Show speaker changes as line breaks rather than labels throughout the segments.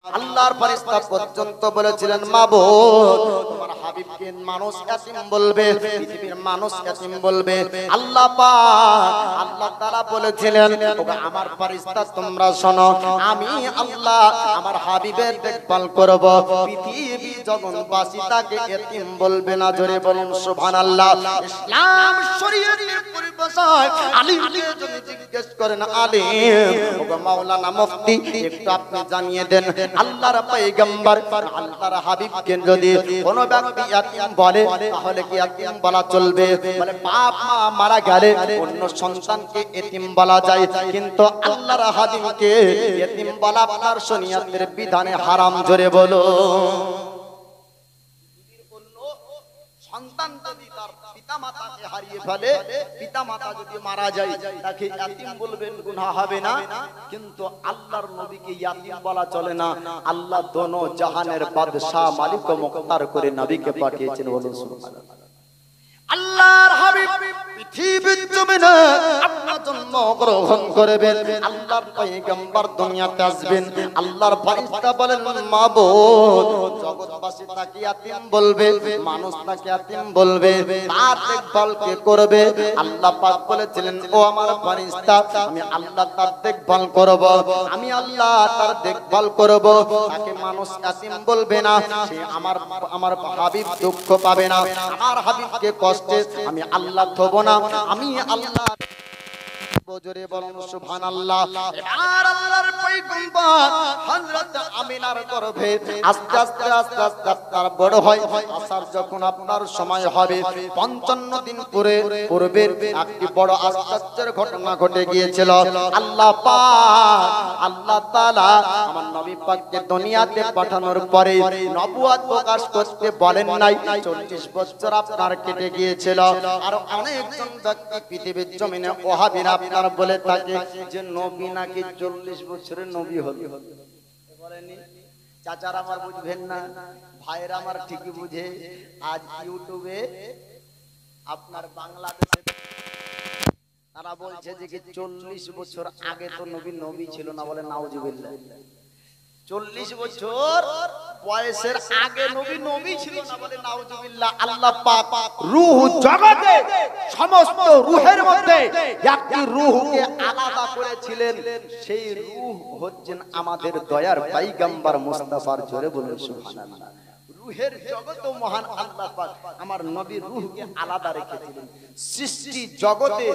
আল্লাহর ফেরেশতা পর্যন্ত বলেছিলেন মাবুদ তোমার হাবিবকে মানুষ ইয়াতীম বলবে, পৃথিবীর মানুষ ইয়াতীম বলবে। আল্লাহ পাক আল্লাহ তাআলা বলেছিলেন ওগো আমার ফেরেশতা তোমরা শোনো, আমি আল্লাহ আমার হাবিবের দেখভাল করব, পৃথিবী জগৎবাসী তাকে ইয়াতীম বলবে না। জোরে বলুন সুবহানাল্লাহ। ইসলাম শরীয়তের পরিভাষায় আলিমকে যদি জিজ্ঞেস করেন আলিম ওগো মাওলানা মুফতি একটু আপনি জানিয়ে দেন আল্লাহর পয়গম্বর আল্লাহর হাবিবকে যদি কোন ব্যক্তি ইয়াতীম বলে তাহলে কি ইয়াতীম বলা চলবে? বলে বাপ মা মারা গেলে অন্য সন্তানকে ইয়াতীম বলা যায়, কিন্তু আল্লাহর হাবিবকে ইয়াতীম বলা আপনার শরীয়তের বিধানে হারাম। জোরে বলো। সন্তান যদি তার পিতামাতাকে হারিয়ে ফেলে, পিতামাতা যদি মারা যায় তাকে ইয়াতীম বলবেন, গুনাহ হবে না, কিন্তু আল্লাহর নবীকে ইয়াতীম বলা চলে না। আল্লাহ দোনো জাহানের বাদশা মালিক ও মুখতার করে নবীকে পাঠিয়েছেন। বলুন সুবহানাল্লাহ। আল্লাহর হাবিব পৃথিবীর জমিনে আপনার জন্ম গ্রহণ করবেন, আল্লাহর পয়গম্বর দুনিয়াতে আসবেন। আল্লাহর ফেরেশতা বলেন মাবুদ জগৎবাসী তাকে ইয়াতীম বলবে, মানুষ তাকে ইয়াতীম বলবে, তার দেখভাল কে করবে? আল্লাহ পাক বলেছিলেন ও আমার ফেরেশতা আমি আল্লাহ তার দেখভাল করব, আমি আল্লাহ তার দেখভাল করব, তাকে মানুষ ইয়াতীম বলবে না, সে আমার হাবিব দুঃখ পাবে না, আমার হাবিবকে কষ্টে আমি আল্লাহ থব না, আমি আল্লাহ। জোরে বলুন সুবহানাল্লাহ। এবার আল্লাহর পয়গম্বর হযরত আমিনার গর্ভে আস্তে আস্তে আস্তে আস্তে তার বড় হয়। আসার যখন আপনার সময় হবে 55 দিন পূর্বের একটি বড় আশ্চর্যের ঘটনা ঘটে গিয়েছিল। আল্লাহ পাক আল্লাহ তাআলা আমার নবী পাককে দুনিয়াতে পাঠানোর পরে নবুয়ত প্রকাশ করতে বলেন নাই। 40 বছর আপনার কেটে গিয়েছিল। আর অনেকজন ব্যক্তি পৃথিবীর জমিনে ওহাবীরা আপনার বলে থাকে যে নবী নাকি 40 বছরের নবী হলো। বলেনি চাচারা আমার বুঝবেন না, ভাইরা আমার ঠিকই বুঝে। আজ ইউটিউবে আপনার বাংলাদেশে তারা বলছে যে কি 40 বছর আগে তো নবী ছিল না। বলে নাউজুবিল্লাহ। 40 বছর বয়সের আগে নবী ছিল না। বলে নাউজুবিল্লাহ। আল্লাহ পাক রূহ জগতে সমস্ত রূহের মধ্যে একটি রূহকে আলাদা করেছিলেন, সেই রূহ হচ্ছেন আমাদের দয়ার পয়গম্বর মুস্তাফার। জোরে বলুন সুবহানাল্লাহ। রূহের জগত মহান আল্লাহ পাক আমার নবীর রূহকে আলাদা রেখেছিলেন। সৃষ্টি জগতে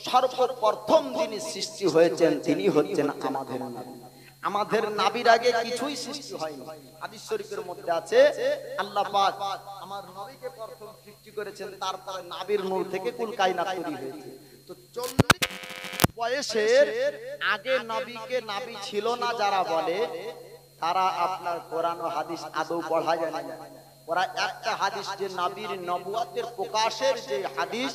সর্বপ্রথম যিনি সৃষ্টি হয়েছেন তিনি হচ্ছেন আমাদের নবী। আমাদের নবীর আগে কিছুই সৃষ্টি হয়নি। হাদিস শরীফের মধ্যে আছে আল্লাহ পাক আমার নবীকে প্রথম সৃষ্টি করেছেন, তারপরে নবীর নূর থেকে কুল কায়নাত তৈরি হয়েছে। তো 40 বয়সের আগে নবীকে নবী ছিল না যারা বলে, তারা আপনার কোরআন ও হাদিস আদৌ পড়া জানে না। ওরা একটা হাদিস যে নবীর নবুয়তের প্রকাশের যে হাদিস,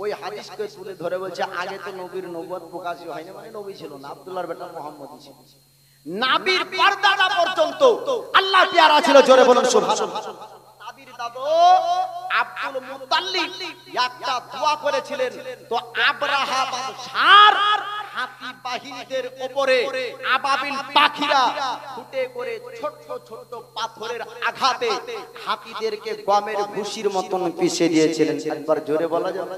ওই হাদিসকে তুলে ধরে বলছে আগে তো নবীর নবুয়ত প্রকাশই হয়নি, মানে নবী ছিল না, আব্দুল্লাহর বেটা মুহাম্মদই ছিল। নবীর পর্দাদা পর্যন্ত আল্লাহ পেয়ারা ছিল। জোরে বলুন সুবহানাল্লাহ। নবীর দাদু আব্দুল মুত্তালিব একটা দোয়া করেছিলেন, তো আবরাহা বাদশার হাতি বাহিনীদের উপরে আবাবিল পাখিরা ফুটে করে ছোট ছোট পাথরের আঘাতে হাতিদেরকে গমের ভুসির মতন পিষে দিয়েছিলেন। একবার জোরে বলা যাবে?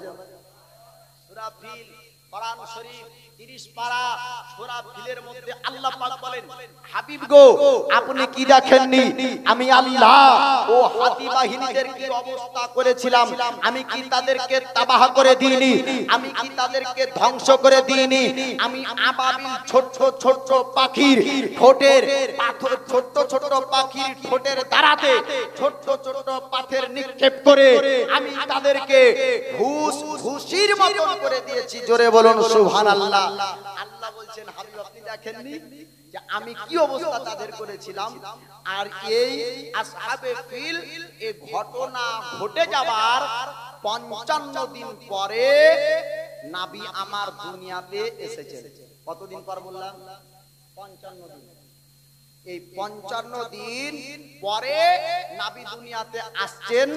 সূরা ফিল কোরআন শরীফ 30 পারা সূরা ফিলের মধ্যে আল্লাহ পাক বলেন হাবিব গো আপনি কি দেখেননি আমি আল্লাহ ও হাতি বাহিনীদের কি অবস্থা করেছিলাম? আমি কি তাদেরকে তাবাহ করে দিইনি? আমি কি তাদেরকে ধ্বংস করে দিইনি? আমি আবাবিল ছোট ছোট পাখির ঠোঁটের পাথর, ছোট ছোট পাখির ঠোঁটের দাঁড়াতে ছোট ছোট পাথর নিক্ষেপ করে আমি তাদেরকে ভুসির মতন করে দিয়েছি। জোরে বলুন সুবহানাল্লাহ। আল্লাহ বলছেন হাবিব আপনি দেখেননি যে আমি কি অবস্থা তাদের করেছিলাম? আর এই আসহাবে ফিল এই ঘটনা ঘটে যাবার 55 দিন পরে নবী আমার দুনিয়াতে এসেছেন। কতদিন পর বললাম? 55 দিন। এই 55 দিন পরে নবী দুনিয়াতে আসছেন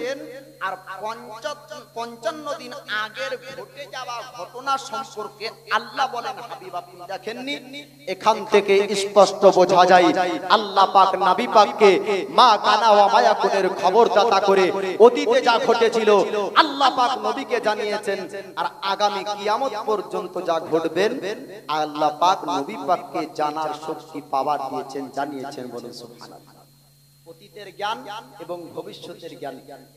আর 55 দিন আগের ঘটে যাওয়া ঘটনা সম্পর্কে আল্লাহ বলেন হাবিব আপনি দেখেননি? এখান থেকে স্পষ্ট বোঝা যায় আল্লাহ পাক নবী পাককে মা কানা ওয়া মায়াকুনের খবরদাতা করে অতীতে যা ঘটেছিল আল্লাহ পাক নবীকে জানিয়েছেন আর আগামী কিয়ামত পর্যন্ত যা ঘটবেন আল্লাহ পাক নবী পাককে জানার শক্তি পাওয়ার দিয়েছেন জানিয়েছেন বলেন সুবহানাল্লাহ। অতীতের জ্ঞান এবং ভবিষ্যতের জ্ঞান।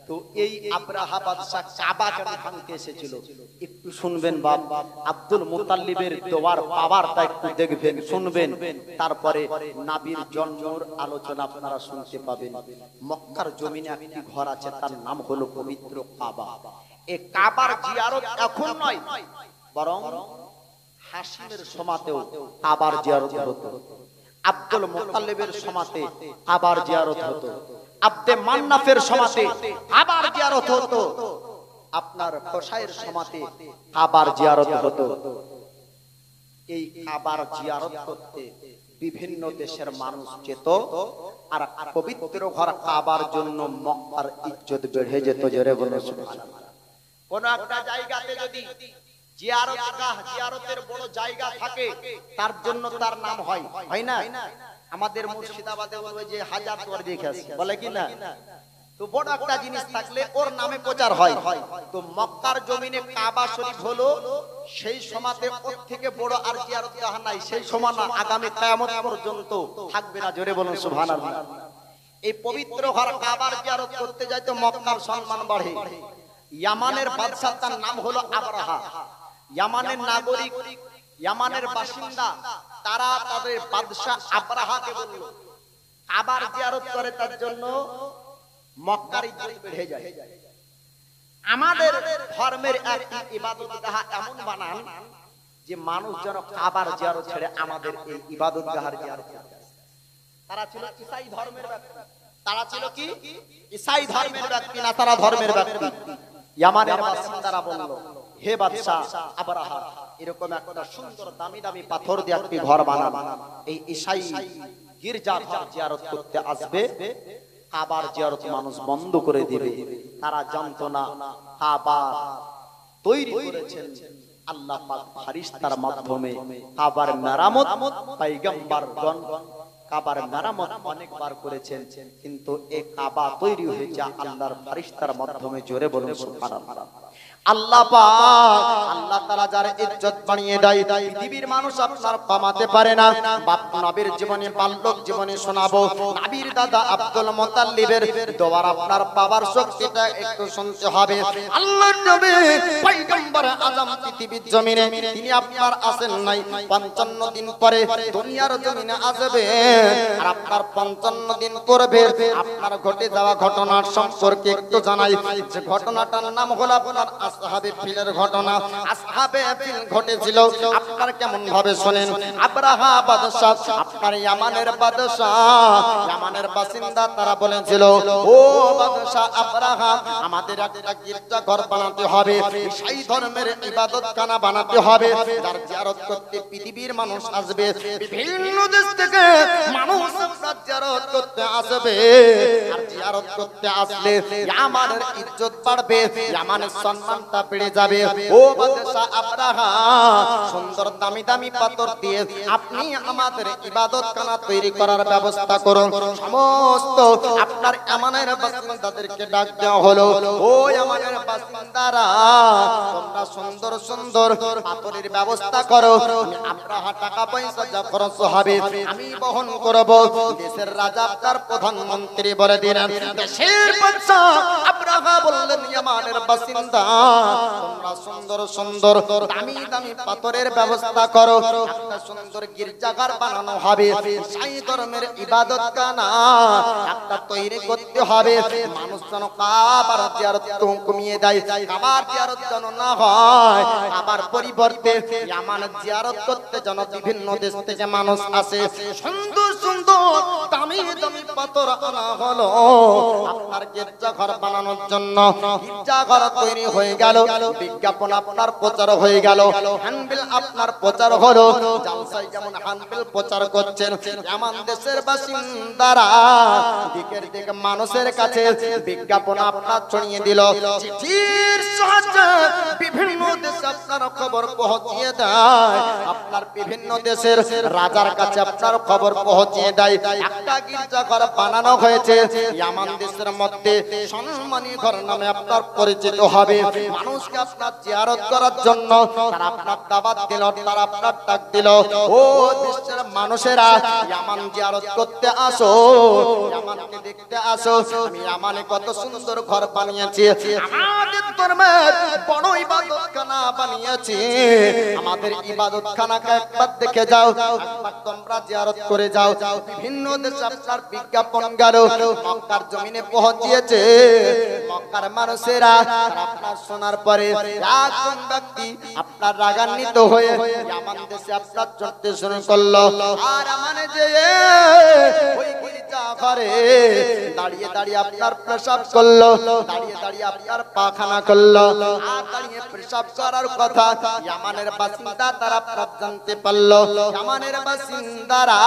তো এই আব্রাহা বাদশা কাবা কেন ভাঙতে এসেছিল একটু শুনবেন বাপ। আব্দুল মুতাল্লিবের দোয়ার পাওয়ারটা একটু দেখবেন শুনবেন, তারপরে নবীর জন্মের আলোচনা আপনারা শুনতে পাবেন। মক্কার জমিনে একটি ঘর আছে তার নাম হলো পবিত্র কাবা। এই কাবার জিয়ারত এখন নয় বরং হাশিমের সমাতেও কাবার জিয়ারত হতো, আব্দুল মুতাল্লিবের সমাতে কাবার জিয়ারত হতো, আব্দে মান্নাফের সমাতে কাবার জিয়ারত হতো, আপনার হোসাইয়ের সমাতে কাবার জিয়ারত হতো। এই কাবার জিয়ারত করতে বিভিন্ন দেশের মানুষ যেত আর পবিত্র ঘর কাবার জন্য মক্কার ইজ্জত বেড়ে যেত। জোরে বলো সুবহানাল্লাহ। কোন একটা জায়গাতে যদি জিয়ারতের বড় জায়গা থাকে তার জন্য তার নাম হয়, হয় না? আমাদের মুর্শিদাবাদে বলবে যে হাজার দুয়ার দেখে আসি, বলে কি না? তো বড় একটা জিনিস থাকলে ওর নামে প্রচার হয়। তো মক্কার জমিনে কাবা শরীফ হলো সেই সমাতে ওর থেকে বড় আর জিয়ারতগাহ নাই, সেই সমান আগামী কিয়ামত পর্যন্ত থাকবে না। জোরে বলুন সুবহানাল্লাহ। এই পবিত্র ঘর কাবার জিয়ারত করতে যায় তো মক্কার সম্মান বাড়ে। ইয়ামানের বাদশা তার নাম হলো আবরাহা। ইয়ামানের নাগরিক, ইয়ামানের বাসিন্দা তারা তাদের বাদশা আবরাহাকে বলল কাবার জিয়ারত করে তার জন্য মক্কার ইজ্জত বেড়ে যায়। আমাদের ধর্মের একটি ইবাদতগাহ এমন বানান যে মানুষ যেন কাবার জিয়ারত ছেড়ে আমাদের এই ইবাদতগাহের জিয়ারত করে। তারা ছিল ঈসাই ধর্মের ব্যক্তি, তারা ছিল কি ঈসাই ধর্মের ব্যক্তি, না তারা ধর্মের ব্যক্তি। ইয়ামানের বাসিন্দারা বলল হে বাদশা আবরাহা এরকম একটা সুন্দর দামি দামি পাথর দিয়ে একটি ঘর বানান, এই ঈসাই গির্জা ঘর জিয়ারত করতে আসবে, কাবার জিয়ারত মানুষ বন্ধ করে দিবে। তারা জানতো না কাবা তৈরি করেছেন আল্লাহ পাক ফেরেশতার মাধ্যমে। কাবার মেরামত পয়গম্বরগণ কাবার মেরামত অনেকবার করেছেন, কিন্তু এই কাবা তৈরি হয়েছে আল্লাহর ফেরেশতার মাধ্যমে। জোরে বলুন সুবহানাল্লাহ। আল্লাহ পাক আল্লাহ তাআলা যার ইজ্জত বানিয়ে দেয় পৃথিবীর মানুষ আপনার কমাতে পারে না। বাপ নবীর জীবনে বাল্যক জীবনে শোনাবো নবীর দাদা আব্দুল মুতাল্লিবের দোয়ার আপনার পাওয়ার শক্তিটা একটু শুনতে হবে। আল্লাহর নবী পয়গম্বর আযম পৃথিবীর জমিনে তিনি আপনার আসেন নাই, 55 দিন পরে দুনিয়ার জমিনে আসবে আর আপনার 55 দিন পূর্বে আপনার ঘটে যাওয়া ঘটনার সম্পর্কে একটু জানাই। যে ঘটনাটার নাম হলো আপনার আসহাবে ফিলের ঘটনা। আসহাবে ফিল ঘটেছিল আপনার কেমন ভাবে শুনেন। আবরাহা বাদশা আপনার ইয়ামানের বাদশা, ইয়ামানের বাসিন্দা, তারা বলেছিল ও বাদশা আবরাহা আমাদের একটা গির্জা ঘর বানাতে হবে, ঈসাই ধর্মের ইবাদতখানা বানাতে হবে, যার জিয়ারত করতে পৃথিবীর মানুষ আসবে, বিভিন্ন দেশ থেকে মানুষ আপনার জিয়ারত করতে আসবে। আর জিয়ারত করতে আসলে ইয়ামানের ইজ্জত বাড়বে, ইয়ামানের সম্মানটা বেড়ে যাবে। ও বাদশা আবরাহা সুন্দর দামি দামি পাথর দিয়ে আপনি আমাদের ইবাদতখানা তৈরি করার ব্যবস্থা করুন। সমস্ত আপনার ইয়ামানের বাসিন্দাদেরকে ডাক দেওয়া হলো, ও ইয়ামানের বাসিন্দারা তোমরা সুন্দর সুন্দর পাথরের ব্যবস্থা করো, আমি আবরাহা টাকা পয়সা যা খরচ হবে আমি বহন করব। দেশের রাজা তার প্রধানমন্ত্রী বলে দিলেন, দেশের বাদশা আবরাহা বললেন ইয়ামানের বাসিন্দা তোমরা সুন্দর সুন্দর দামি দামি পাথরের ব্যবস্থা করো, একটা সুন্দর গির্জাঘর বানানো হবে, ঈসাই ধর্মের ইবাদতখানা একটা তৈরি করতে হবে। মানুষ যেন কাবার জিয়ারত কমিয়ে দেয়, কাবার জিয়ারত যেন না হয়, কাবার পরিবর্তে ইয়ামানের জিয়ারত করতে যেন বিভিন্ন দেশ থেকে মানুষ আসে। সুন্দর সুন্দর দামি দামি পাথর আনা হলো আপনার গির্জাঘর বানানোর জন্য গির্জাঘর তৈরি হয়ে গেল, বিজ্ঞাপন আপনার প্রচার হয়ে গেল, হ্যান্ডবিল আপনার প্রচার হলো, জালসায় যেমন হ্যান্ডবিল প্রচার করছেন, এমন দেশের বাসিন্দারা দিকের দিকে মানুষের কাছে বিজ্ঞাপন আপনার ছড়িয়ে দিল। চিঠির সাহায্যে বিভিন্ন দেশে আপনার খবর পৌঁছিয়ে দেয়, আপনার বিভিন্ন দেশের রাজার কাছে আপনার খবর পৌঁছিয়ে দেয়। একটা গির্জাঘর বানানো হয়েছে ইয়ামান দেশের মধ্যে, সম্মানী ঘর নামে আপনার পরিচিত হবে। মানুষকে আপনার জিয়ারত করার জন্য তারা আপনার দাওয়াত দিল, তারা আপনার ডাক দিল, ও দেশের মানুষেরা ইয়ামান জিয়ারত করতে আসো, ইয়ামানকে দেখতে আসো, আমি ইয়ামানে কত সুন্দর ঘর বানিয়েছি, আমাদের ধর্মের বড় ইবাদতখানা বানিয়েছি, আমাদের ইবাদতখানাকে একবার দেখে যাও, একবার তোমরা জিয়ারত করে যাও। বিভিন্ন দেশে আপনার বিজ্ঞাপন গেল, মক্কার জমিনে পৌঁছিয়েছে। মক্কার মানুষেরা আপনার শোনার পরে একজন ব্যক্তি আপনার রাগান্বিত হয়ে ইয়ামান দেশে আপনার চলতে শুরু করলো। আর আমানে যে ওই গির্জাঘরে দাঁড়িয়ে দাঁড়িয়ে আপনার প্রসাব করলো, দাঁড়িয়ে দাঁড়িয়ে আপনার পায়খানা করলো। আর দাঁড়িয়ে প্রসাব করার কথা ইয়ামানের বাসিন্দা তারা আপনার জানতে পারলো, ইয়ামানের বাসিন্দারা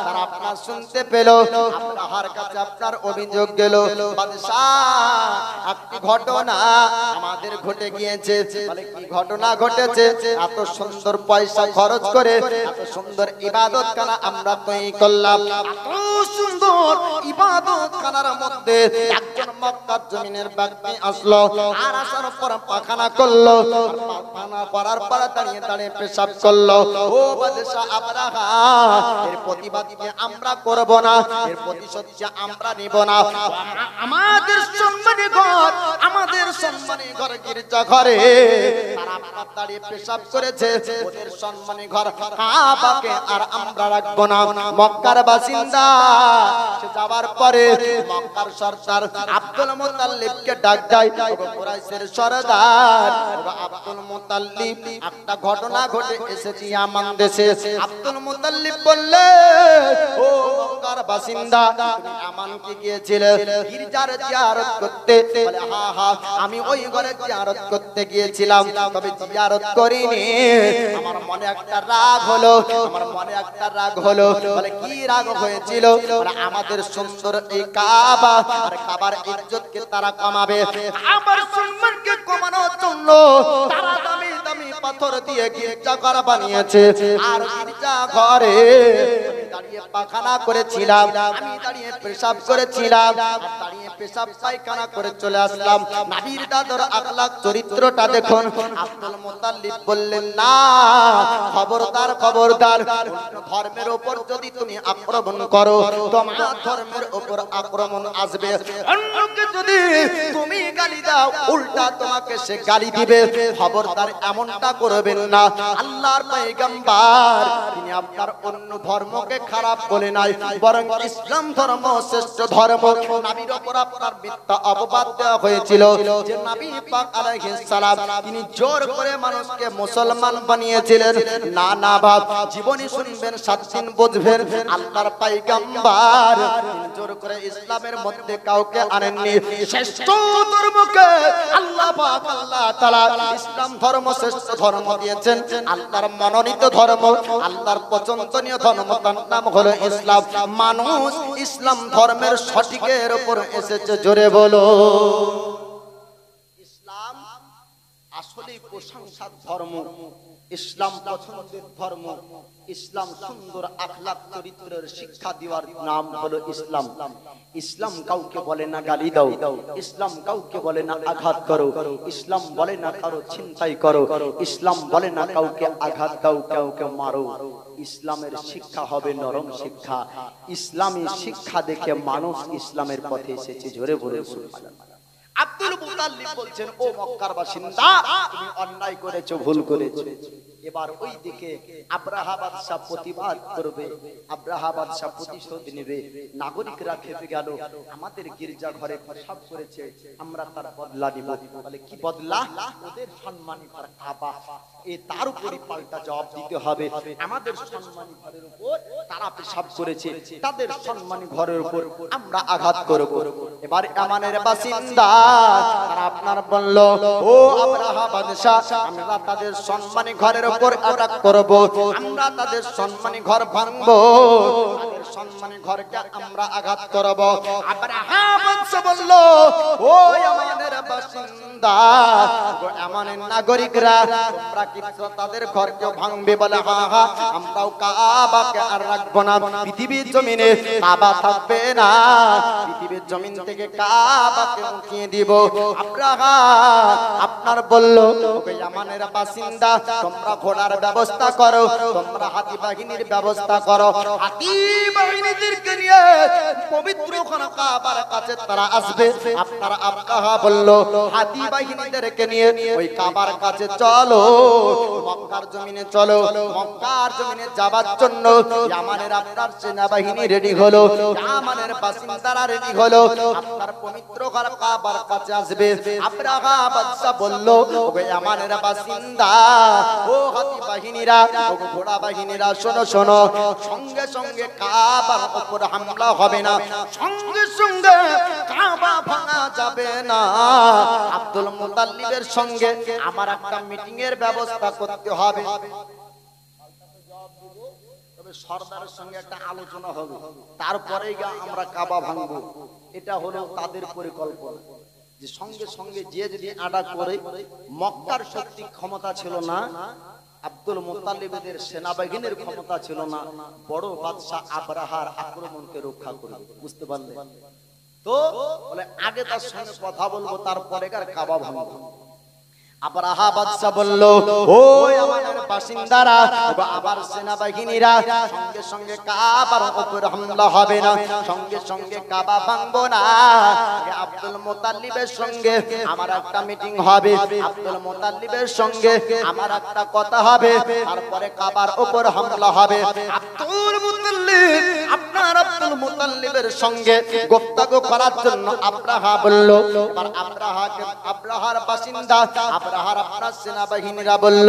তারা আপনার শুনতে পেল। আপনার কাছে আপনার অভিযোগ গেল, বাদশা একটি ঘটনা আমাদের ঘটে গিয়েছে। বলে কি ঘটনা ঘটেছে? এত সুন্দর পয়সা খরচ করে এত সুন্দর ইবাদতখানা আমরা তৈরি করলাম, এত সুন্দর ইবাদতখানার মধ্যে একজন মক্কার জমিনের ব্যক্তি আসলো, আর আসার পর পায়খানা করলো, পায়খানা করার পর দাঁড়িয়ে দাঁড়িয়ে পেশাব করলো। ও বাদশা আবরাহা, এর প্রতিবাদ আমরা করব না, এর প্রতিশোধ আমরা নিব না। আমাদের সম্মানী ঘর, আমাদের সম্মানী ঘর গির্জা ঘরে তারা আপনার দাঁড়িয়ে পেশাব করেছে, ওদের সম্মানী ঘর কাবাকে আর আমরা রাখবো না। মক্কার বাসিন্দা সে যাওয়ার পরে মক্কার সরদার আব্দুল মুতাল্লিবকে ডাক দেয়, কুরাইশের সরদার আব্দুল মুতাল্লিব, একটা ঘটনা ঘটে এসেছে ইয়ামান দেশে। আব্দুল মুতাল্লিব বললে, ও মক্কার বাসিন্দা, তুমি ইয়ামানকে গিয়েছিলে গির্জার জিয়ারত করতে? বলে হ্যাঁ হ্যাঁ, আমি ওই ঘরে জিয়ারত করতে গিয়েছিলাম, তবে জিয়ারত করিনি, আমার মনে একটা রাগ হলো, আমার মনে একটা রাগ হলো। বলে কি রাগ হয়েছিল? বলে আমাদের সুন্দর এই কাবা আর কাবার ইজ্জতকে তারা কমাবে, আমার সম্মানকে কমানোর জন্য তারা দামি দামি পাথর দিয়ে গির্জা ঘর বানিয়েছে। আর গির্জা ঘরে দাঁড়িয়ে পায়খানা করেছিলাম, আমি দাঁড়িয়ে পেশাব করেছিলাম, দাঁড়িয়ে পেশাব পায়খানা করে চলে আসলাম। নবীর দাদর আখলাক চরিত্রটা দেখুন। আব্দুল মুতাল্লিব বললেন, না, খবরদার খবরদার, ধর্মের উপর যদি তুমি আক্রমণ করো তোমার ধর্মের উপর আক্রমণ আসবে, অন্যকে যদি তুমি গালি দাও উল্টা তোমাকে সে গালি দিবে, খবরদার এমনটা করবেন না। আল্লাহর পয়গম্বর তিনি আপনার অন্য ধর্মকে খারাপ বলে নাই, বরং ইসলাম ধর্ম শ্রেষ্ঠ ধর্ম। নবীর উপর আপনার মিথ্যা অপবাদ দেওয়া হয়েছিল যে নবী পাক আলাইহিস সালাম তিনি জোর করে মানুষকে মুসলমান বানিয়েছিলেন। না না বাপ, জীবনী শুনবেন, 7 দিন বুঝবেন। আল্লাহর পয়গম্বর জোর করে ইসলামের মধ্যে কাউকে আনেননি। শ্রেষ্ঠ ধর্মকে আল্লাহ পাক আল্লাহ তাআলা ইসলাম ধর্ম শ্রেষ্ঠ ধর্ম দিয়েছেন, আল্লাহর মনোনীত ধর্ম, আল্লাহর পছন্দনীয় ধর্ম, তার নাম হলো ইসলাম। মানুষ ইসলাম ধর্মের সঠিকের উপর এসেছে, জোরে বলো। ইসলাম আসলে প্রশংসার ধর্ম, ইসলাম পছন্দের ধর্ম, ইসলাম সুন্দর আখলাক চরিত্রের শিক্ষা দেওয়ার নাম হলো ইসলাম। ইসলাম কাউকে বলে না গালি দাও, ইসলাম কাউকে বলে না আঘাত করো, ইসলাম বলে না কারো ছিনতাই করো, ইসলাম বলে না কাউকে আঘাত দাও, কাউকে মারো। ইসলামের শিক্ষা হবে নরম শিক্ষা। ইসলামী শিক্ষা দেখে মানুষ ইসলামের পথে এসেছে, জোরে বলে সুবহানাল্লাহ। আব্দুল মুতাল্লিব বলছেন, ও মক্কার বাসিন্দা, তুমি অন্যায় করেছো, ভুল করেছো। এবার ওই দিকে আব্রাহা বাদশা প্রতিবাদ করবে, আব্রাহা বাদশা প্রতিশোধ নেবে। নাগরিকরা খেপে গেল, আমাদের গির্জা ঘরে পেশাব করেছে, আমরা তার বদলা নিব। বলে কি বদলা? ওদের সম্মানী ঘর কাবা, তার উপরই পাল্টা জবাব দিতে হবে। আমাদের সম্মানী ঘরের উপর তারা পেশাব করেছে, তাদের সম্মানী ঘরের উপর আমরা আঘাত করব। এবার ইয়ামানের বাসিন্দা তারা আপনার বলল, ও আব্রাহা বাদশা, আমরা তাদের সম্মানী ঘরের উপর আঘাত করব, আমরা তাদের সম্মানী ঘর ভাঙব, তাদের সম্মানী ঘরকে আমরা আঘাত করব। আব্রাহা বাদশা বলল, ও ইয়ামানের বাসিন্দা, ইয়ামানের নাগরিকরা, তোমরা কি তাদের ঘরকে ভাঙবে? বলে হ্যাঁ হ্যাঁ, আমরাও কাবাকে আর রাখবো না, পৃথিবীর জমিনে কাবা থাকবে না, পৃথিবীর জমিন থেকে কাবাকে উঠিয়ে দিব। আব্রাহা আপনার বলল, ইয়ামানের বাসিন্দা, তোমরা ঘোড়ার ব্যবস্থা করো, তোমরা হাতি বাহিনীর ব্যবস্থা করো, হাতি বাহিনীদেরকে নিয়ে পবিত্র কাবার কাছে তারা আসবে। আপনারা আব্রাহা বলল, হাতি বাহিনীদেরকে নিয়ে ওই কাবার কাছে চলো, মক্কার জমিনে চলো। মক্কার জমিনে যাবার জন্য ইয়ামানের আপনার সেনাবাহিনী রেডি হলো, ইয়ামানের বাসিন্দারা রেডি হলো, আপনার পবিত্র ঘর কাবার কাছে আসবে। আব্রাহা বাদশা বলল, ও ইয়ামানের বাসিন্দা, ও হাতি বাহিনীরা, ও ঘোড়া বাহিনীরা, শোনো শোনো, সঙ্গে সঙ্গে কাবার উপর হামলা হবে না, সঙ্গে সঙ্গে কাবা ভাঙা যাবে না। আব্দুল মুতাল্লিবের সঙ্গে আমার একটা মিটিং এর ব্যবস্থা করতে হবে, তবে সরদারের সঙ্গে একটা আলোচনা হবে, তারপরে আমরা কাবা ভাঙবো। এটা হলো তাদের পরিকল্পনা, যে সঙ্গে সঙ্গে যে যদি আড়া করে। মক্কার শক্তি ক্ষমতা ছিল না, আব্দুল মুতাল্লিবের সেনাবাহিনীর ক্ষমতা ছিল না, বড় বাদশাহ আব্রাহার আক্রমণকে রক্ষা করবে। বুঝতে পারলে তো? বলে আগে তার সঙ্গে কথা বলবো, তারপরে কাবা ভাঙবো। আব্রাহা বাদশা বলল, ও ইয়ামানের বাসিন্দারা, আবার সেনাবাহিনীরা, সঙ্গে সঙ্গে কাবার উপর হামলা হবে না, সঙ্গে সঙ্গে কাবা ভাঙবো না। আব্দুল মুতাল্লিবের সঙ্গে আমার একটা মিটিং হবে, আব্দুল মুতাল্লিবের সঙ্গে আমার একটা কথা হবে, তারপরে কাবার উপর হামলা হবে। আব্দুল মুতাল্লিব, আপনার আব্দুল মুতাল্লিবের সঙ্গে গুপ্তগো করার জন্য আব্রাহা বলল। এবার আব্রাহার বাসিন্দা আব্রাহার আপনার সেনাবাহিনীরা বলল,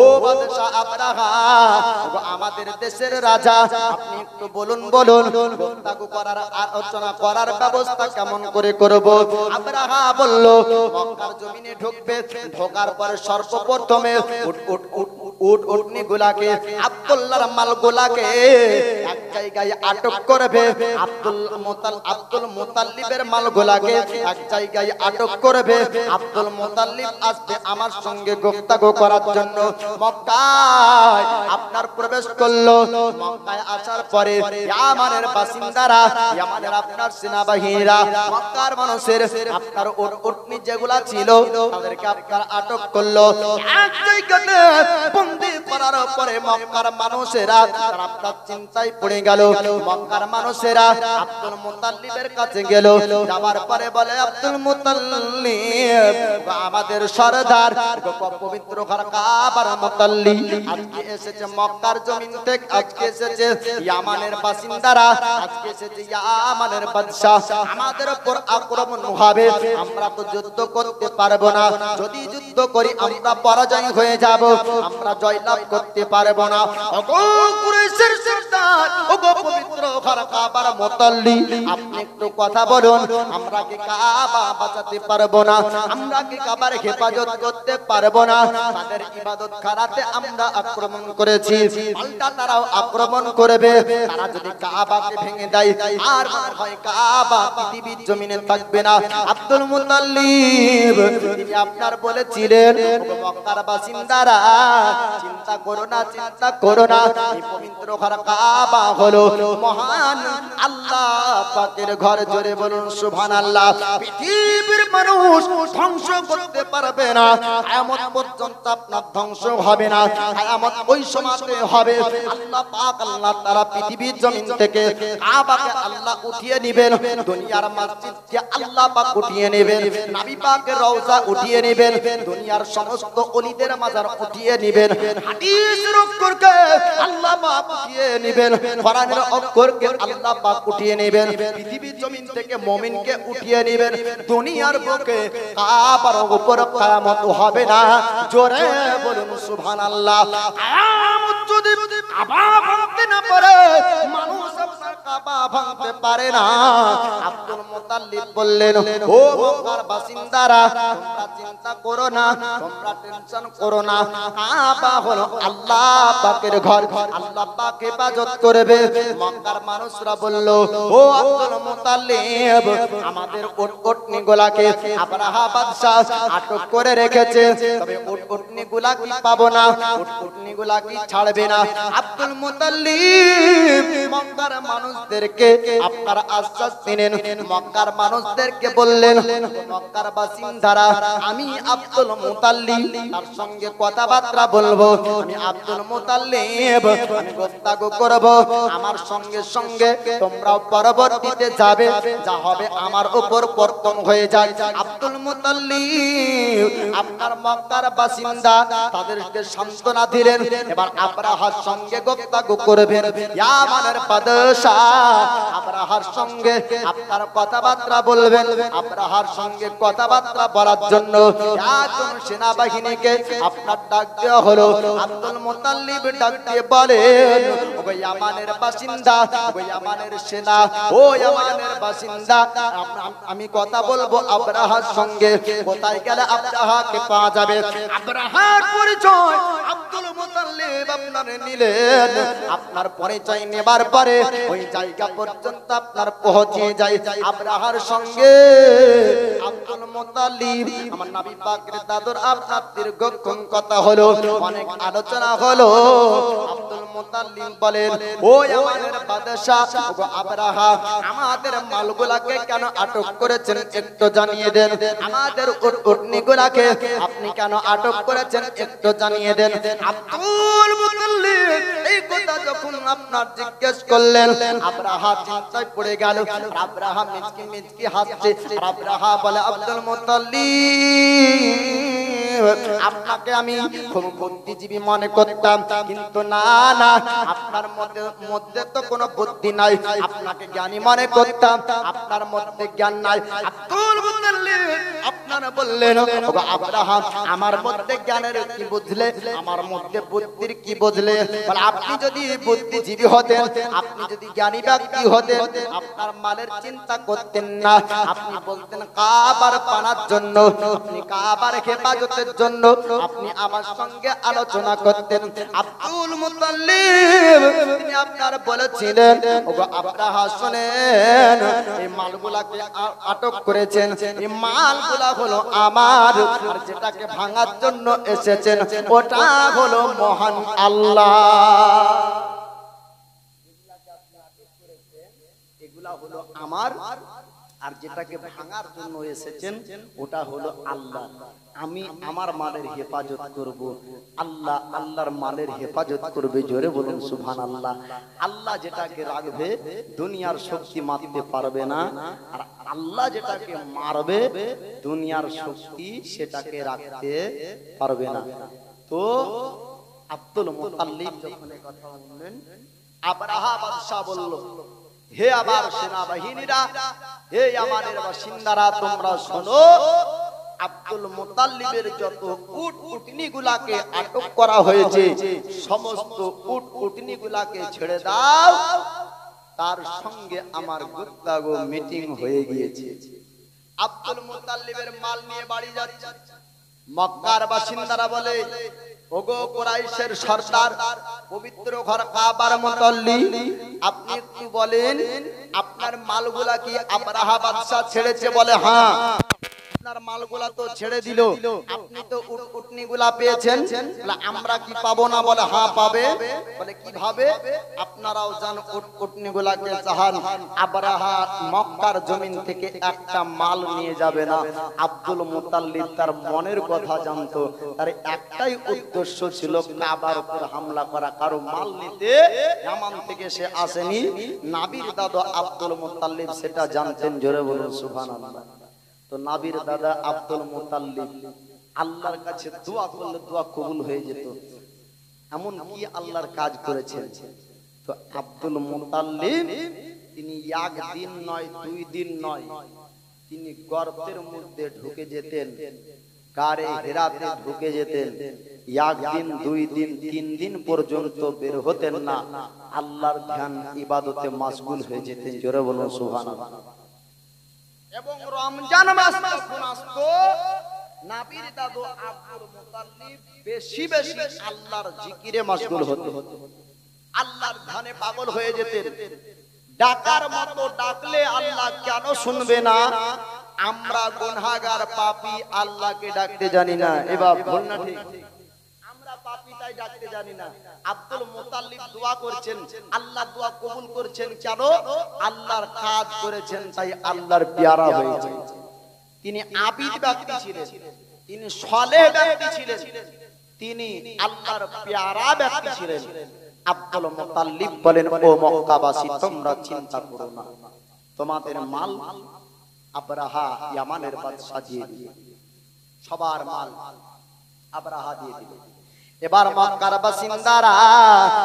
ও বাদশা আব্রাহা, আমাদের দেশের রাজা, আপনি একটু বলুন গুপ্তগো করার আলোচনা করার ব্যবস্থা কেমন করে করব? আব্রাহা বলল, মক্কার জমিনে ঢুকবে, ঢোকার পরে সর্বপ্রথমে উটনি গুলাকে, আব্দুল্লাহর মাল গুলাকে এক জায়গায় আটক করবে, আব্দুল মুতাল্লিবের মাল গুলাকে এক জায়গায় আটক করবে। আব্দুল মুতাল্লিব আসবে আমার সঙ্গে গুপ্তগো করার জন্য। মক্কায় আপনার প্রবেশ করলো, মক্কায় আসার পরে ইয়ামানের বাসিন্দারা, ইয়ামানের আপনার সেনাবাহিনীরা, মক্কার মানুষের আপনার উটনি যেগুলা ছিল তাদেরকে আপনার আটক করলো, এক জায়গাতে বন্দী করার পরে মক্কার মানুষেরা আপনার চিন্তায় পড়ে গেল। মক্কার মানুষেরা আব্দুল মুতাল্লিবের কাছে গেল, যাবার পরে বলে, আব্দুল মুতাল্লিব, আমাদের সরদার, পবিত্র ঘর কাবার মুতাল্লিব আজকে এসেছে মক্কার জমিন থেকে, আজকে এসেছে ইয়ামানের বাসিন্দারা, আজকে এসেছে ইয়ামানের বাদশা, আমাদের উপর আক্রমণ হবে, আমরা তো যুদ্ধ করতে পারবো না, যদি যুদ্ধ করি আমরা পরাজয় হয়ে যাব, আমরা জয়লাভ করতে পারবো না। ওগো কুরাইশের সরদার, ওগো পবিত্র ঘর কাবার মুতাল্লিব, আপনি একটু কথা বলুন, আমরা কি কাবা বাঁচাতে পারবো না? আমরা কি কাবার হেফাজত করতে পারবো না? তাদের ইবাদত খানাতে আমরা আক্রমণ করেছি, পাল্টা তারাও আক্রমণ করবে। তারা যদি কাবাকে ভেঙে দেয়, আর হয় কাবা পৃথিবীর জমিনে থাকবে না। আব্দুল মুতাল্লিব তিনি আপনার বলেছিলেন, মক্কার বাসিন্দারা, চিন্তা করো না, চিন্তা করো না, এই পবিত্র ঘর কাবা হলো মহান আল্লাহ পাকের ঘর। জোরে বলুন সুবহানাল্লাহ। পৃথিবীর মানুষ ধ্বংস করতে পারবে না, কিয়ামত পর্যন্ত আপনার ধ্বংস হবে না, কিয়ামত ওই সময়তে হবে। আল্লাহ পাক, আল্লাহ তাআলা পৃথিবীর জমিন থেকে কাবাকে আল্লাহ উঠিয়ে নেবেন, দুনিয়ার মসজিদকে আল্লাহ পাক উঠিয়ে নেবেন, নবী পাকের রওজা উঠিয়ে নেবেন, দুনিয়ার সমস্ত ওলিদের মাজার উঠিয়ে নেবেন, নিবেন, হাদিসের অক্ষরকে আল্লাহ পাক উঠিয়ে নিবেন, কোরআনের অক্ষরকে আল্লাহ পাক উঠিয়ে নেবেন, পৃথিবীর জমিন থেকে মুমিনকে উঠিয়ে নেবেন। দুনিয়ার বুকে কাবার উপর কিয়ামত হবে না। জোরে বলুন সুবহানাল্লাহ। যদি কাবা ভাঙতে না পারে, মানুষ আপনার কাবা ভাঙতে পারে না। আব্দুল মুতাল্লিব বললেন, ও মক্কার বাসিন্দারা, তোমরা চিন্তা করো না, তোমরা টেনশন করো না, কাবা হলো আল্লাহ পাকের ঘর, আল্লাহ পাক হেফাজত করবে। মক্কার মানুষরা বলল, ও আব্দুল মুতাল্লিব, আমাদের উটনিগুলাকে আবরাহা বাদশা আটক করে রেখেছে, তবে উটনিগুলা কি পাবো না, উটনিগুলা কি ছাড়বে না। আব্দুল মুতাল্লিব মক্কার মানুষদেরকে আপনার আশ্বাস দিলেন, মক্কার মানুষদেরকে বললেন, মক্কার বাসিন্দারা, আমি আব্দুল মুতাল্লিব তার সঙ্গে কথাবার্তা বলবো, আমি আব্দুল মুতাল্লিব আমি গুফতাগু করব, আমার সঙ্গে সঙ্গে তোমরাও পরবর্তীতে যাবে, যা হবে আমার উপর কর্তন হয়ে যায়। আব্দুল মুতাল্লিব আপনার মক্কার বাসিন্দা, তাদেরকে সান্ত্বনা দিলেন। এবার আবরাহার সঙ্গে গুফতাগু করবেন, ইয়ামানের বাদশা আবরাহার সঙ্গে আপনার কথাবার্তা বলবেন। আবরাহার সঙ্গে কথাবার্তা বলার জন্য একজন সেনাবাহিনীকে আপনার ডাক দেওয়া হলো। আব্দুল মুতাল্লিব ডাক দিয়ে বলেন, ও ইয়ামানের বাসিন্দা, ও ইয়ামানের সেনা, ও ইয়ামানের বাসিন্দা, আমি কথা বলবো আবরাহার সঙ্গে। কোথায় গেলে আবরাহাকে পাওয়া যাবে? আবরাহার পরিচয় আব্দুল মুতাল্লিব আপনার নিলেন। আপনার পরিচয় নেবার পরে ওই জায়গা পর্যন্ত আপনার পৌঁছে যায়। আবরাহার সঙ্গে আব্দুল মুতাল্লিব আমার নবী পাকের দাদুর আপনার দীর্ঘক্ষণ কথা হলো, অনেক আলোচনা হলো। আব্দুল মুতাল্লিব বলেন, ও ইয়ামানের বাদশা, ও আবরাহা, আমাদের মালগুলাকে কেন আটক করেছেন একটু জানিয়ে দেন। আমাদের উটনিগুলাকে আপনি কেন আটক করেছেন একটু জানিয়ে দেন। আব্দুল মুতাল্লিব এই কথা যখন আপনার জিজ্ঞেস করলেন, আবরাহা চিন্তায় পড়ে গেল। আবরাহা মিচকি মিচকি হাসছে। আবরাহা বলে, আব্দুল মুতাল্লিব, আপনাকে আমি খুব বুদ্ধিজীবী মনে করতাম, কিন্তু না না, আপনার মধ্যে তো কোনো বুদ্ধি নাই, আপনাকে জ্ঞানী মনে করতাম, আপনার মধ্যে জ্ঞান নাই। আব্দুল মুতাল্লিব আপনারা বললেন, ওগো আবরাহা, আমার মধ্যে জ্ঞানের কি বুঝলে, আমার মধ্যে বুদ্ধির কি বুঝলে? বলে, আপনি যদি বুদ্ধিজীবী হতেন, আপনি যদি জ্ঞানী ব্যক্তি হতেন, আপনার মালের চিন্তা করতেন না, আপনি বলতেন কাবার পানার জন্য, আপনি কাবার হেফাজতের জন্য আপনি আমার সঙ্গে আলোচনা করতেন। আব্দুল মুতাল্লিব তিনি আপনার বলেছিলেন, ওগো আবরাহা শুনেন, এই মালগুলাকে আটক করেছেন, এই মালগুলা হলো আমার, আর যেটাকে ভাঙার জন্য এসেছেন ওটা হলো মহান আল্লাহ। এগুলা হলো আমার, আর যেটাকে ভাঙার জন্য এসেছেন ওটা হলো আল্লাহ। আমি আমার মালের হেফাজত করব, আল্লাহ আল্লাহর মালের হেফাজত করবে। জোরে বলুন সুবহানাল্লাহ। আল্লাহ যেটাকে রাখবে দুনিয়ার শক্তি মারতে পারবে না, আর আল্লাহ যেটাকে মারবে দুনিয়ার শক্তি সেটাকে রাখতে পারবে না। তো আব্দুল মুতাল্লিব যখন এই কথা বললেন, আবরাহা বাদশা বলল, হে আবার সেনাবাহিনীরা, হে ইয়ামানের বাসিন্দারা, তোমরা শোনো, আব্দুল মুতাল্লিবের যত উটনিগুলাকে আটক করা হয়েছে সমস্ত উটনিগুলাকে ছেড়ে দাও। তার সঙ্গে আমার গুপ্তাগো মিটিং হয়ে গিয়েছে। আব্দুল মুতাল্লিবের মাল নিয়ে বাড়ি যাচ্ছে। মক্কার বাসিন্দারা বলে, ওগো কুরাইশের সর্দার, পবিত্র ঘর কাবার মুতাল্লি, আপনি একটু বলেন আপনার মালগুলা কি আবরাহা বাদশা ছেড়েছে? বলে, হ্যাঁ, আপনার মালগুলা তো ছেড়ে দিল, আপনি তো উটনিগুলা পেয়েছেন। বলে, আমরা কি পাবো না? বলে, হ্যাঁ পাবে। বলে, কিভাবে? আপনারাও জান উটনিগুলাকে চাহান, আবরাহা মক্কার জমিন থেকে একটা মাল নিয়ে যাবে না। আব্দুল মুতাল্লিব তার মনের কথা জানতো, তার একটাই উদ্দেশ্য ছিল কাবার উপর হামলা করা, কারো মাল নিতে ইয়ামান থেকে সে আসেনি। নবীর দাদা আব্দুল মুতাল্লিব সেটা জানতেন। জোরে বলুন সুবহানাল্লাহ। তো নবীর দাদা আব্দুল মুতাল্লিব আল্লাহর কাছে দোয়া করলে দোয়া কবুল হয়ে যেত। এমন কি আল্লাহর কাজ করেছেন। তো আব্দুল মুতাল্লিব তিনি একদিন নয়, 2 দিন নয়, তিনি গর্তের মধ্যে ঢুকে যেতেন, গাড়ে হেরাতে ঢুকে যেতেন। একদিন, 2 দিন, 3 দিন পর্যন্ত বের হতেন না। আল্লাহর ধ্যান ইবাদতে মাশগুল হয়ে যেতেন। জোরে বলুন সুবহানাল্লাহ। এবং রমজান মাস যখন আসতো, নবীর দাদু আব্দুল মুতাল্লিব বেশি বেশি আল্লাহর জিকিরে মাশগুল হতেন, আল্লাহর ধ্যানে পাগল হয়ে যেতেন। ডাকার মতো ডাকলে আল্লাহ কেন শুনবে না? আমরা গুনাহগার পাপী, আল্লাহকে ডাকতে জানি না। এবার ভুল না ঠিক? আমরা পাপী তাই ডাকতে জানি না। আব্দুল মুতাল্লিব দোয়া করছেন, আল্লাহ দোয়া কবুল করছেন কেন? আল্লাহর কাজ করেছেন তাই আল্লাহর পেয়ারা হয়েছে। তিনি আবিদ ব্যক্তি ছিলেন, তিনি সালেহ ব্যক্তি ছিলেন, তিনি আল্লাহর পেয়ারা ব্যক্তি ছিলেন। আব্দুল মুতাল্লিব বলেন, ও মক্কাবাসী, তোমরা চিন্তা করো না, তোমাদের মাল আবরাহা ইয়ামানের বাদশা দিয়ে দিবে, সবার মাল আবরাহা দিয়ে দিবে। এবার মক্কার বাসিন্দারা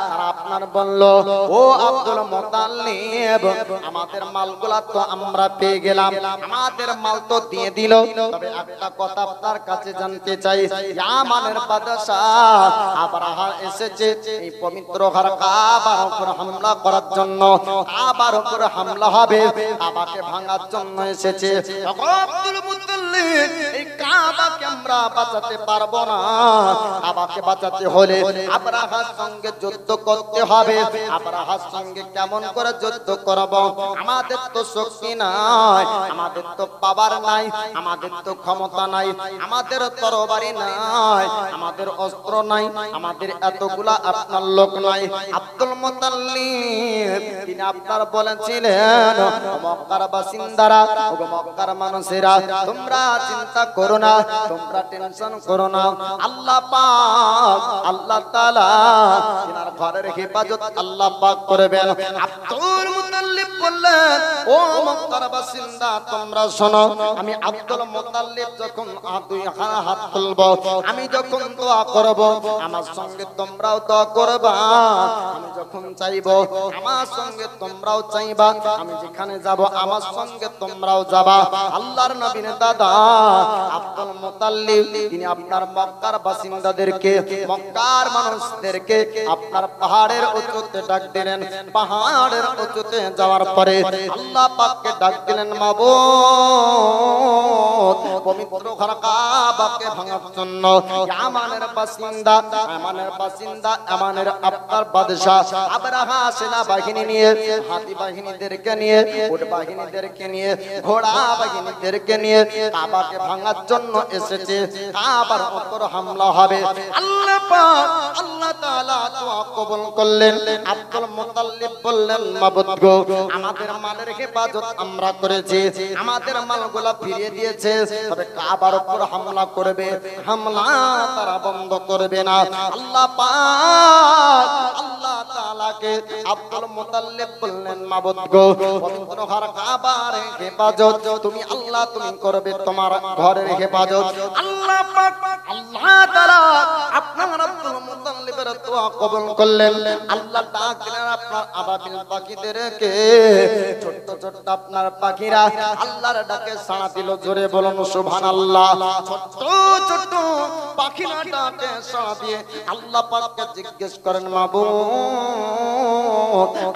তারা আপনার বলল, ও আব্দুল মুতাল্লিব, আমাদের মালগুলা তো আমরা পেয়ে গেলাম, আমাদের মাল তো দিয়ে দিল, তবে একটা কথা আপনার কাছে জানতে চাই, ইয়ামানের বাদশা আবরাহা এসেছে এই পবিত্র ঘর কাবার উপর হামলা করার জন্য, কাবার উপর হামলা হবে, কাবাকে ভাঙার জন্য এসেছে। আব্দুল মুতাল্লিব, এই কাবাকে আমরা বাঁচাতে পারবো না, কাবাকে বাঁচাতে হলে আবরাহার সঙ্গে যুদ্ধ করতে হবে। আবরাহার সঙ্গে কেমন করে যুদ্ধ করব? আমাদের তো শক্তি নাই, আমাদের তো পাওয়ার নাই, আমাদের তো ক্ষমতা নাই, আমাদের তরবারি নাই, আমাদের অস্ত্র নাই, আমাদের এতগুলা আপনার লোক নাই। আব্দুল মুতাল্লিব তিনি আপনার বলেছিলেন, মক্কার বাসিন্দারা, মক্কার মানুষেরা, তোমরা চিন্তা করো না, তোমরা টেনশন করো না, আল্লাহ পাক, আল্লাহ তাআলা তিনার ঘরের হেফাজত আল্লাহ পাক করবেন। আব্দুল মুতাল্লিব বললেন, ও মক্কার বাসিন্দা, তোমরা শোনো, আমি আব্দুল মুতাল্লিব যখন দুই হাত তুলব, আমি যখন দোয়া করব, আমার সঙ্গে তোমরাও দোয়া করবা, আমি যখন চাইবো আমার সঙ্গে তোমরাও চাইবা, আমি যেখানে যাব আমার সঙ্গে তোমরাও যাবা। আল্লাহর নবীর দাদা আব্দুল মুতাল্লিব তিনি আপনার মক্কার বাসিন্দাদেরকে, মক্কার মানুষদেরকে আপনার পাহাড়ের উঁচুতে ডাক দিলেন। পাহাড়ের উঁচুতে যাওয়ার পরে আল্লাহ পাককে ডাক দিলেন, মাবুদ, পবিত্র ঘর কাবাকে ভাঙার জন্য ইয়ামানের বাসিন্দা, ইয়ামানের বাসিন্দা, ইয়ামানের আপনার বাদশা আবরাহা সেনা বাহিনী নিয়ে, হাতি বাহিনীদেরকে নিয়ে, উট বাহিনীদেরকে নিয়ে, ঘোড়া বাহিনীদেরকে নিয়ে কাবাকে ভাঙার জন্য এসেছে, কাবার উপর হামলা হবে। আল্লাহ পাক, আল্লাহ তাআলা দোয়া কবুল করলেন। আব্দুল মুতাল্লিব বললেন, মাবুদ গো, আমাদের মালের হেফাজত আমরা করেছি, আমাদের মালগুলা ফিরিয়ে দিয়েছে, তবে কাবার উপর হামলা করবে, হামলা তারা বন্ধ করবে না। আল্লাহ পাক, আল্লাহ তাআলাকে আব্দুল মুতাল্লিব বললেন, মাবুদ গো, পবিত্র ঘর কাবার হেফাজত তুমি আল্লাহ, তুমি করবে তোমার ঘরের হেফাজত। আল্লাহ পাক, আল্লাহ তাআলা আপনার আব্দুল মুতাল্লিবের দোয়া কবুল করলেন। আল্লাহ ডাক দিলেন আপনার আবাবিল পাখিদেরকে, ছোট্ট ছোট্ট আপনার পাখিরা আল্লাহর ডাকে সাড়া দিল। জোরে বলুন সুবহানাল্লাহ। ছোট্ট ছোট্ট পাখিরা ডাকে সাড়া দিয়ে আল্লাহ পাককে জিজ্ঞেস করেন, মাবুদ,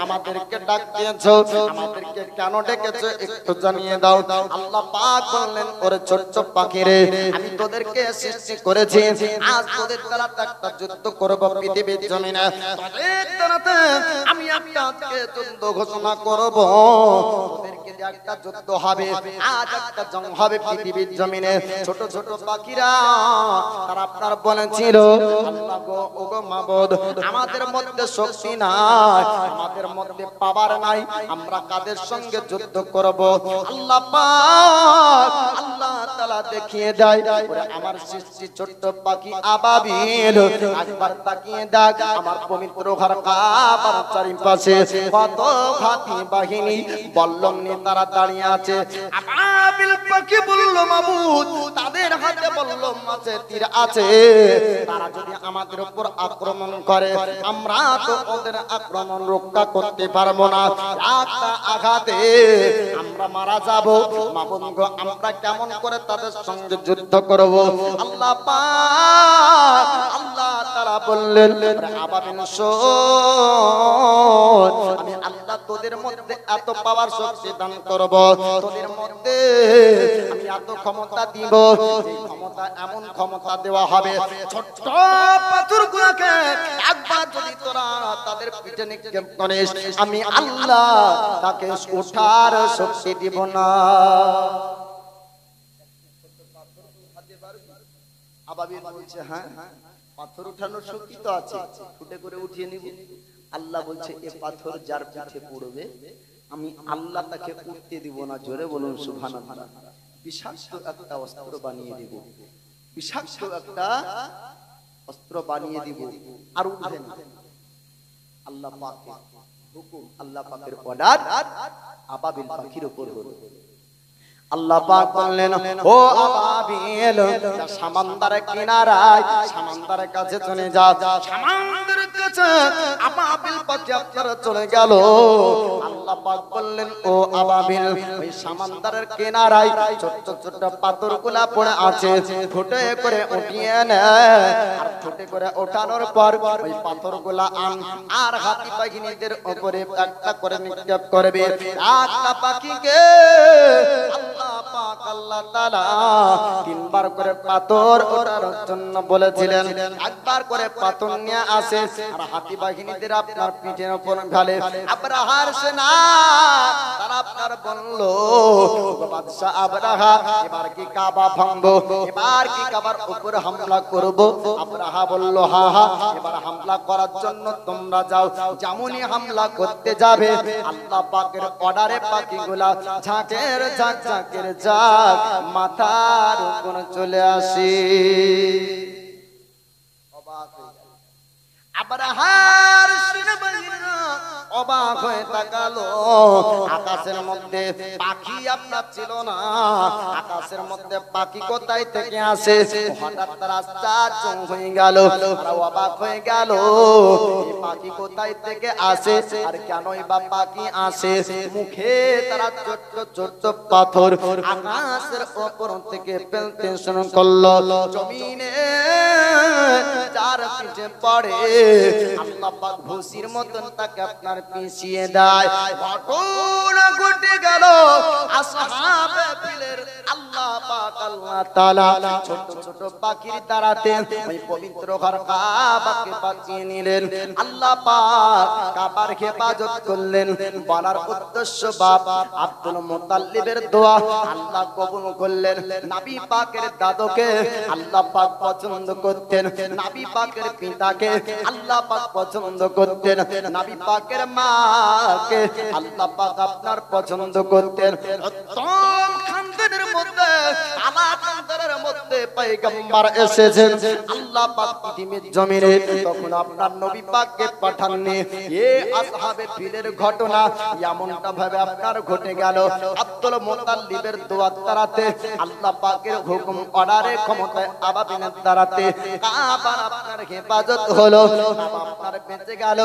আমাদেরকে ডাক দিয়েছো, আমাদেরকে কেন ডেকেছো একটু জানিয়ে দাও। আল্লাহ পাক বললেন, ওরে ছোট্ট পাখিরে, আমি তোদেরকে সৃষ্টি করেছি, আজ তোদের দ্বারা একটা যুদ্ধ করব পৃথিবীর জমিনে, তোদের দ্বারাতে আমি একটা যুদ্ধ ঘোষণা করব, তোদেরকে দিয়ে একটা যুদ্ধ হবে, আজ একটা জং হবে পৃথিবীর জমিনে। ছোট ছোট পাখিরা তারা আপনার বলেছিল, আল্লাহ গো, ও গো মাবুদ, আমাদের মধ্যে শক্তি নাই, আমাদের মধ্যে পাওয়ার নাই, আমরা কাদের সঙ্গে যুদ্ধ করব? আল্লাহ পাক, আল্লাহ তাআলা দেখিয়ে দেয়, ওরে আমার সৃষ্টি ছোট্ট পাখি আবাবিল, একবার তাকে তাকিয়ে দেখ আমার পবিত্র ঘর কাবার চারিপাশে কত ঘাতি বাহিনী বল্লম নিয়ে তারা দাঁড়িয়ে আছে। আবাবিল পাখি বলল মাবুদ তাদের হাতে বল্লম আছে, তীর আছে, তারা যদি আমাদের উপর আক্রমণ করে আমরা তো ওদের আক্রমণ রক্ষা করতে পারবো না, একটা আঘাতে আমরা মারা যাব। মাবুদ গো আমরা কেমন করে তাদের সঙ্গে যুদ্ধ করব? আল্লাহ পাক আল্লাহ তাআলা বললেন আবাবিল শোন, আমি আল্লাহ তোদের মধ্যে এত পাওয়ার শক্তি দান করব, তোদের মধ্যে আমি এত ক্ষমতা দিব, যে ক্ষমতা এমন ক্ষমতা দেওয়া হবে ছোট্ট পাথরগুলোকে একবার যদি তোরা তাদের পিঠে নিক্ষেপ করিস আমি আল্লাহ তাকে ওঠার শক্তি দিব না। আবাবিল বলছে হ্যাঁ পাথর উঠানোর শক্তি তো আছে, ফুটে করে উঠিয়ে নিব। আল্লাহ বলছে এ পাথর যার পিঠে পড়বে আমি আল্লাহ তাকে উঠতে দিব না। জোরে বলুন সুবহানাল্লাহ। বিষাক্ত একটা অস্ত্র বানিয়ে দিব, বিষাক্ত একটা অস্ত্র বানিয়ে দিব, আর উঠবে না। আল্লাহ পাকের হুকুম, আল্লাহ পাকের অর্ডার আবাবিল পাখির উপর হলো। আল্লাহ পাক বললেন ও আবাবিল সমুদ্রের কিনারায় সমুদ্রের কাছে চলে যা। সমুদ্রের কাছে আবাবিল পাখি আপনারা চলে গেল। আল্লাহ পাক বললেন ও আবাবিল ওই সমুদ্রের কিনারায় ছোট ছোট পাথরগুলা পড়ে আছে, ফুটে করে উঠিয়ে নে। আর ফুটে করে ওঠানোর পর ওই পাথরগুলা আর হাতি বাহিনীদের উপরে একটা করে নিক্ষেপ করবে। একটা পাখিকে আল্লাহ পাক আল্লাহ তাআলা তিনবার করে পাথর ওঠার জন্য বলেছিলেন, একবার করে পাথর নিয়ে আসে আর হাতি বাহিনীদের আপনার পিঠের উপর ফেলে। আব্রাহার সেনা তারা আপনার বলল বাদশা আব্রাহা এবার কি কাবা ভাঙবো, এবার কি কাবার উপর হামলা করব? আব্রাহা বলল হ্যাঁ হ্যাঁ এবার হামলা করার জন্য তোমরা যাও। যেমনই হামলা করতে যাবে আল্লাহ পাকের অর্ডারে পাখিগুলা ঝাঁকের ঝাঁক ঝাঁকের ঝাঁক মাথার উপর চলে আসে। আব্রাহার সেনাবাহিনীরা অবাক হয়ে তাকালো। আকাশের মধ্যে পাখি আপনার ছিল না, আকাশের মধ্যে পাখি কোথায় থেকে আসে? হঠাৎ তারা আশ্চর্য হয়ে গেল, তারা অবাক হয়ে গেল এই পাখি কোথায় থেকে আসে আর কেনই বা পাখি আসে? মুখে তারা ছোট্ট ছোট্ট পাথর আকাশের উপর থেকে ফেলতে শুরু করলো। জমিনে যার পিছে পড়ে আল্লাহ পাক ভুসির মতন তাকে আপনার পিছিয়ে দেয়। ঘটনা ঘটে গেল আসহাবে ফিলের। আল্লাহ পাক আল্লাহ তাআলা ছোট ছোট পাখির দ্বারাতে ওই পবিত্র ঘর কাবাকে বাঁচিয়ে নিলেন। আল্লাহ পাক কাবার হেফাজত করলেন। বলার উদ্দেশ্য বাপ আব্দুল মুত্তালিবের দোয়া আল্লাহ কবুল করলেন। নবী পাকের দাদুকে আল্লাহ পাক পছন্দ করতেন, নবী পাকের পিতাকে আল্লাহ পাক পছন্দ করতেন, নবী পাকের মাকে আল্লাহ পাক আপনার পছন্দ করতেন। উত্তম খানদানের মধ্যে আলা খানদানের মধ্যে পয়গম্বর এসেছেন। আল্লাহ পাক পৃথিবীর জমিনে তখন আপনার নবী পাককে পাঠাননি। এই আসহাবে ফিলের ঘটনা এমনটা ভাবে আপনার ঘটে গেল আব্দুল মুত্তালিবের দোয়ার দ্বারাতে, আল্লাহ পাকের হুকুম অর্ডারে ক্ষমতায় আবাবিলের দ্বারাতে কাবার আপনার হেফাজত হলো। আপনার বেঁচে গেল,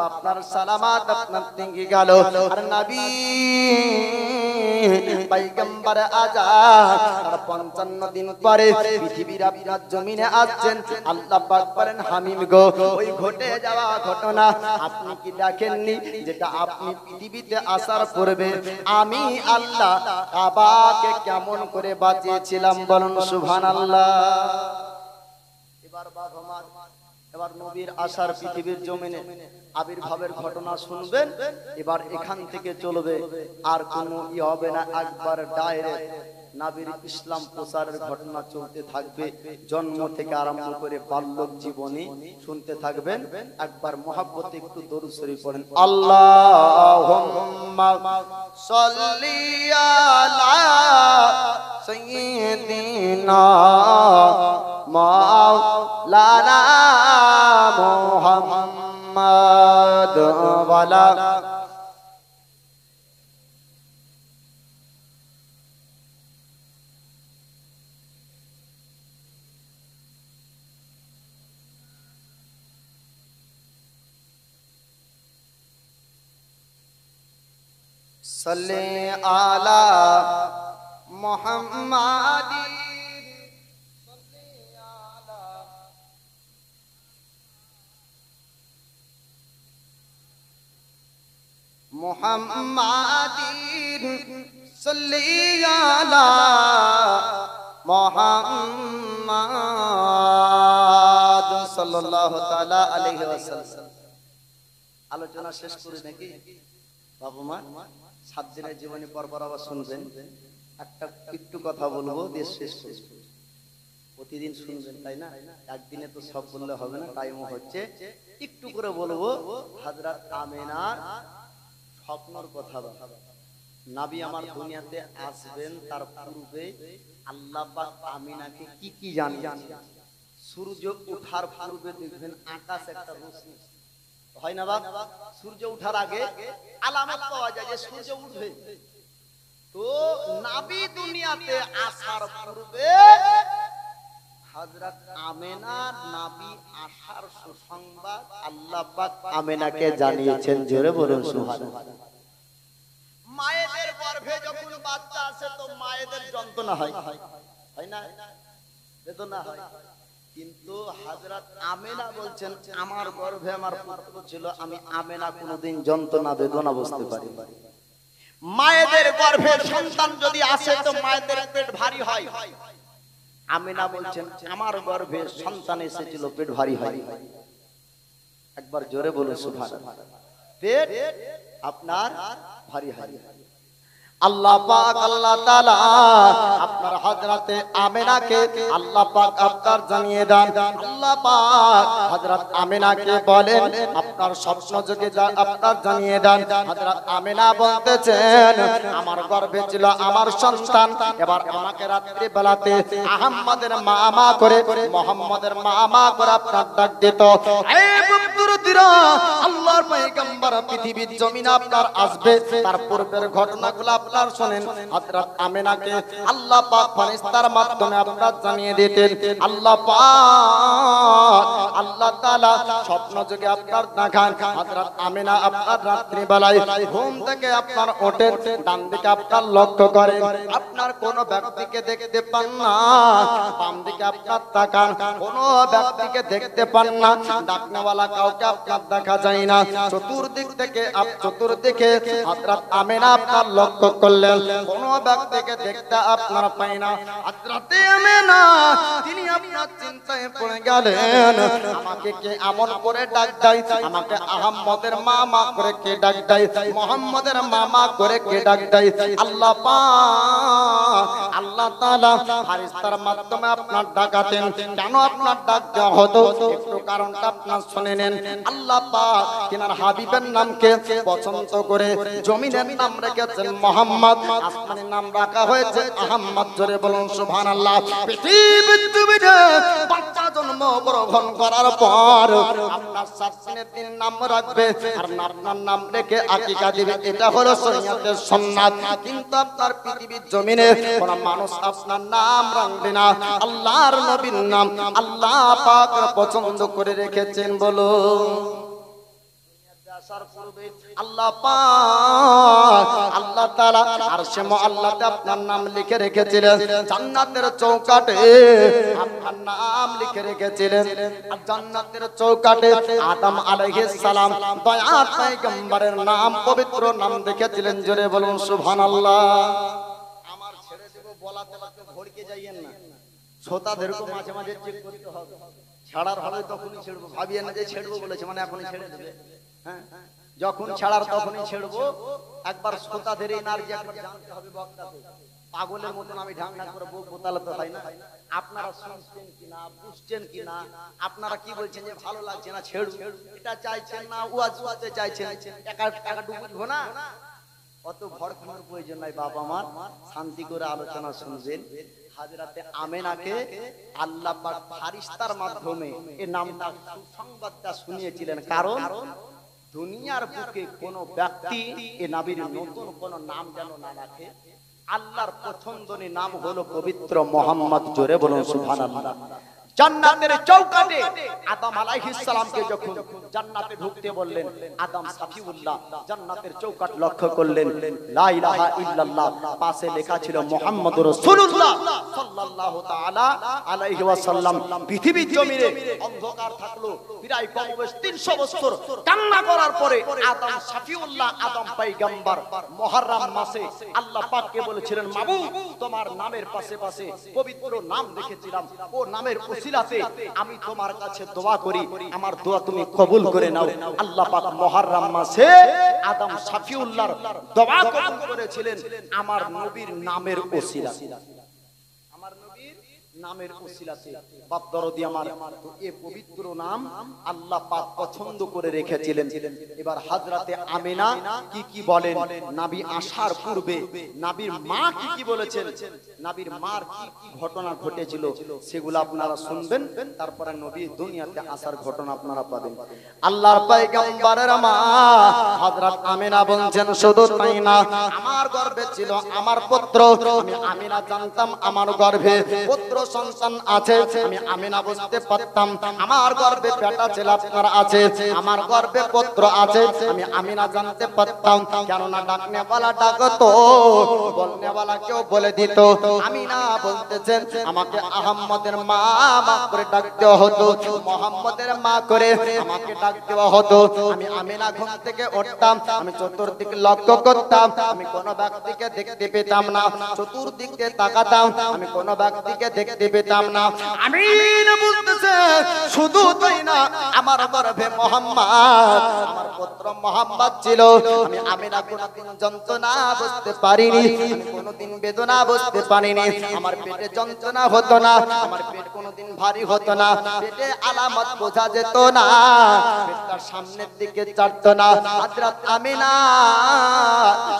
আপনার সালামাত আপনার টিকে গেল। আর নবী পয়গম্বর আজাদ আর 55 দিন পরে পৃথিবীর আপনার জমিনে আসছেন। আল্লাহ পাক বলেন হামিম গো ওই ঘটে যাওয়া ঘটনা আপনি কি দেখেননি? যেটা আপনি পৃথিবীতে আসার পূর্বে আমি আল্লাহ কাবাকে কেমন করে বাঁচিয়েছিলাম, বলুন সুবহানাল্লাহ। এবার বাঘমার এবার নবীর আসার পৃথিবীর জমিনে আবির্ভাবের ঘটনা শুনবেন। এবার এখান থেকে চলবে আর কোনো হবে না, একবার ডাইরেক্ট নবীর ইসলাম প্রচারের ঘটনা চলতে থাকবে। জন্ম থেকে আরম্ভ করে বাল্যক জীবনী শুনতে থাকবেন। একবার মহব্বতে একটু দরুদ শরীফ পড়েন। আল্লাহুম্মা সাল্লি আলা সাইয়্যিদিনা মাওলানা ওয়ালা सल्ले आला मुहम्मदी मुहम्मदी सल्ले आला मुहम्मद सल्लल्लाहु ताला अलैहि वसल्लम। आलोचना शेष कরি নাকি বাবু মা? 7 দিনের জীবনী পরপর আবার শুনবেন, একটা একটু কথা বলবো দিয়ে শেষ করব। প্রতিদিন শুনবেন তাই না, একদিনে তো সব বললে হবে না, টাইমও হচ্ছে, একটু করে বলবো। হযরত আমিনার স্বপ্নর কথা। নবী আমার দুনিয়াতে আসবেন তার পূর্বে আল্লাহ পাক আমিনাকে কি কি জানিয়েছেন। সূর্য ওঠার পূর্বে দেখবেন আকাশ একটা রোশনি হয় না বাপ? সূর্য ওঠার আগে আলামত পাওয়া যায় যে সূর্য উঠবে। তো নবী দুনিয়াতে আসার পূর্বে হযরত আমিনার নবী আসার সুসংবাদ আল্লাহ পাক আমিনাকে জানিয়েছেন। জোরে বলুন সুবহানাল্লাহ। মায়েদের গর্ভে যখন বাচ্চা আসে তো মায়েদের যন্ত্রণা হয়, হয় না? বেদনা হয়। কিন্তু হযরত আমিনা বলছেন আমার গর্ভে আমার পুত্র ছিল, আমি আমিনা কোনোদিন যন্ত্রণা বেদনা বুঝতে পারি। মায়েদের গর্ভে সন্তান যদি আসে তো মায়েদের পেট ভারী হয়। আমিনা বলছেন আমার গর্ভে সন্তান এসেছিল, পেট ভারী হয়। একবার জোরে বলুন সুবহানাল্লাহ। পেট আপনার ভারী হয়। আল্লাহ পাক আল্লাহ তাআলা আপনার হযরতে আমিনাকে আল্লাহ পাক আপনার জানিয়ে দেন। আল্লাহ পাক হযরত আমিনাকে বলেন আপনার স্বপ্ন যোগে আপনার জানিয়ে দেন। হযরত আমিনা বলতেছেন আমার গর্ভে ছিল আমার সন্তান, এবার আমাকে রাত্রি বেলাতে আহমদের মা করে মুহাম্মদের মা করে আপনার ডাক দিত। এই পুত্ররা আল্লাহর পয়গম্বর পৃথিবীর জমিনে আপনার আসবে, তার পূর্বের ঘটনাগুলো আপনার শুনেন। হযরত আমিনাকে আল্লাহ পাক ফেরেশতার মাধ্যমে আপনার জানিয়ে দিতেন। আল্লাহ পাক আল্লাহ তাআলা স্বপ্ন যোগে আপনার দেখান। হযরত আমিনা আপনার রাত্রি বেলায় ঘুম থেকে আপনার ওঠেন, ডান দিকে আপনার লক্ষ্য করেন, আপনার কোন ব্যক্তিকে দেখতে পান না। বাম দিকে আপনার তাকান, কোন ব্যক্তিকে দেখতে পান না। ডাকনেওয়ালা কাউকে আপনার দেখা যায় না। চতুর্দিকে হযরত আমিনা আপনার লক্ষ্য করলেন, কোন ব্যক্তিকে দেখতে আপনার পাই না। হযরত আমিনা তিনি আপনার চিন্তায় পড়ে গেলেন, আমাকে কে এমন করে ডাক দেয়, আমাকে আহমদের মা করে কে ডাক দেয়, মুহাম্মদের মা করে কে ডাক দেয়। আল্লাহ পাক আল্লাহ তাআলা ফেরেশতার মাধ্যমে আপনার ডাকাতেন। কেন আপনার ডাক দেওয়া হতো একটু কারণটা আপনার শুনে নেন। আল্লাহ পাক তিনার হাবিবের নামকে পছন্দ করে জমিনের নাম রেখেছেন মুহাম্মদ, আসমানের নাম রাখা হয়েছে আহমদ। জোরে বলুন সুবহানাল্লাহ। পৃথিবীর জমিনে বাচ্চা জন্মগ্রহণ করার পর আপনার 7 দিনের দিন নাম রাখবে আর আপনার নাম রেখে আকিকা দিবে, এটা হলো শরীয়তের সুন্নাত। কিন্তু আপনার পৃথিবীর জমিনে কোন মানুষ আপনার নাম রাখবে না, আল্লাহর নবীর নাম আল্লাহ পাক পছন্দ করে রেখেছেন। বলো আল্লাহ পাক আল্লাহ তাআলা আরশে মুআল্লাতে আপনার নাম লিখে রেখেছিলেন, জান্নাতের চৌকাঠে আপনার নাম লিখে রেখেছিলেন। আর জান্নাতের চৌকাঠে আদম আলাইহিস সালাম দয়ার পয়গম্বরের নাম পবিত্র নাম লিখেছিলেন। জোরে বলুন সুবহানাল্লাহ। আমার ছেড়ে দেব বলাতে ভড়কে যাইয়েন না, শ্রোতাদেরকে মাঝে মাঝে চেক করতে হবে। ছাড়ার হবে তখনই ছেড়বো, ভাবিয়ে না যে ছেড়বো বলেছে মানে এখনই ছেড়ে দেবে। হ্যাঁ, যখন ছাড়ার তখনই ছেড়বো। একবার শ্রোতাদের এনার্জি একবার জানতে হবে বক্তাকে। পাগলের মতন আমি ঢাকনা করে বকবো তাহলে তো হয় না। আপনারা শুনছেন কিনা, বুঝছেন কিনা, আপনারা কি বলছেন যে ভালো লাগছে না ছেড়ু, এটা চাইছেন না, ওয়াজ করতে চাইছেন, টাকা ডুবুবো না, অত ভর খাওয়ার প্রয়োজন নাই। বাবা আমার শান্তি করে আলোচনা শুনবেন। হযরতে আমিনাকে আল্লাহ পাক ফেরেশতার মাধ্যমে এই নামটা সুসংবাদটা শুনিয়েছিলেন। কারণ দুনিয়ার বুকে কোন ব্যক্তি এ নবীর নতুন কোন নাম যেন না রাখে। আল্লাহর পছন্দনীয় নাম হলো পবিত্র মোহাম্মদ। জোরে বলুন সুবহানাল্লাহ। জান্নাতের চৌকাঠে আদম আলাইহিস সালামকে যখন জান্নাতে ঢুকতে বললেন, আদম সাফিউল্লাহ জান্নাতের চৌকাঠ লক্ষ্য করলেন, লা ইলাহা ইল্লাল্লাহ, পাশে লেখা ছিল মুহাম্মাদুর রাসূলুল্লাহ সাল্লাল্লাহু তাআলা আলাইহি ওয়াসাল্লাম। পৃথিবীর জমিনে অন্ধকার থাকলো প্রায় কমবেশ 300 বছর। কান্না করার পরে আদম সাফিউল্লাহ, আদম পয়গম্বর মুহররম মাসে আল্লাহ পাককে বলেছিলেন, মাবুদ তোমার নামের পাশে পাশে পবিত্র নাম রেখেছিলাম, ও নামের ওসিলাতে আমি তোমার কাছে দোয়া করি, আমার দোয়া তুমি কবুল করে নাও। আল্লাহ পাক মুহররম মাসে আদম সাফিউল্লাহর দোয়া কবুল করেছিলেন আমার নবীর নামের ওসিলাতে, আমার নবীর নামের ওসিলাতে। বাপ দরদি আমার, তো এই পবিত্র নাম আল্লাহ পাক পছন্দ করে রেখেছিলেন। এবার হযরতে আমিনা কি কি বলেন, নবী আসার পূর্বে নবীর মা কি কি বলেছেন, নবীর মার কি কি ঘটনা ঘটেছিল সেগুলো আপনারা শুনবেন, তারপরে নবী দুনিয়াতে আসার ঘটনা আপনারা পাবেন। আল্লাহর পয়গম্বরের মা হযরত আমিনা বলেন, শুধু তাই না, আমার গর্ভে ছিল আমার পুত্র। আমি আমিনা জানতাম আমার গর্ভে পুত্র সন্তান আছে। আমি আমিনা বুঝতে পারতাম আমার গর্ভে বেটা ছেলে আপনার আছে, আমার গর্ভে পুত্র আছে। আমি আমিনা জানতে পারতাম, কেননা ডাকনে वाला ডাকতো, বলনে वाला কেউ বলে দিত। আমিনা বলতেছেন, আমাকে আহমদের মা মা করে ডাকতে হতো, মুহাম্মদের মা করে আমাকে ডাকতে হতো। আমি আমিনা ঘুম থেকে উঠতাম, আমি চতুর্দিকে লক্ষ্য করতাম, আমি কোন ব্যক্তিকে দেখতে পেতাম না। চতুর্দিকে তাকাতাম, আমি কোন ব্যক্তিকে দেখতে পেতাম না। আমিনা বলতেছে, শুধু তাই না, আমার গর্ভে মুহাম্মদ, আমার পুত্র মুহাম্মদ ছিল। আমি আমিনা কোনদিন যন্ত্রণা বুঝতে পারিনি, আমি কোনদিন বেদনা বুঝতে পারিনি। আমার পেটে যন্ত্রণা হতো না, আমার পেট কোনদিন ভারী হতো না, পেটে আলামত বোঝা যেত না, পেটটা সামনের দিকে চাটতো না। হযরত আমিনা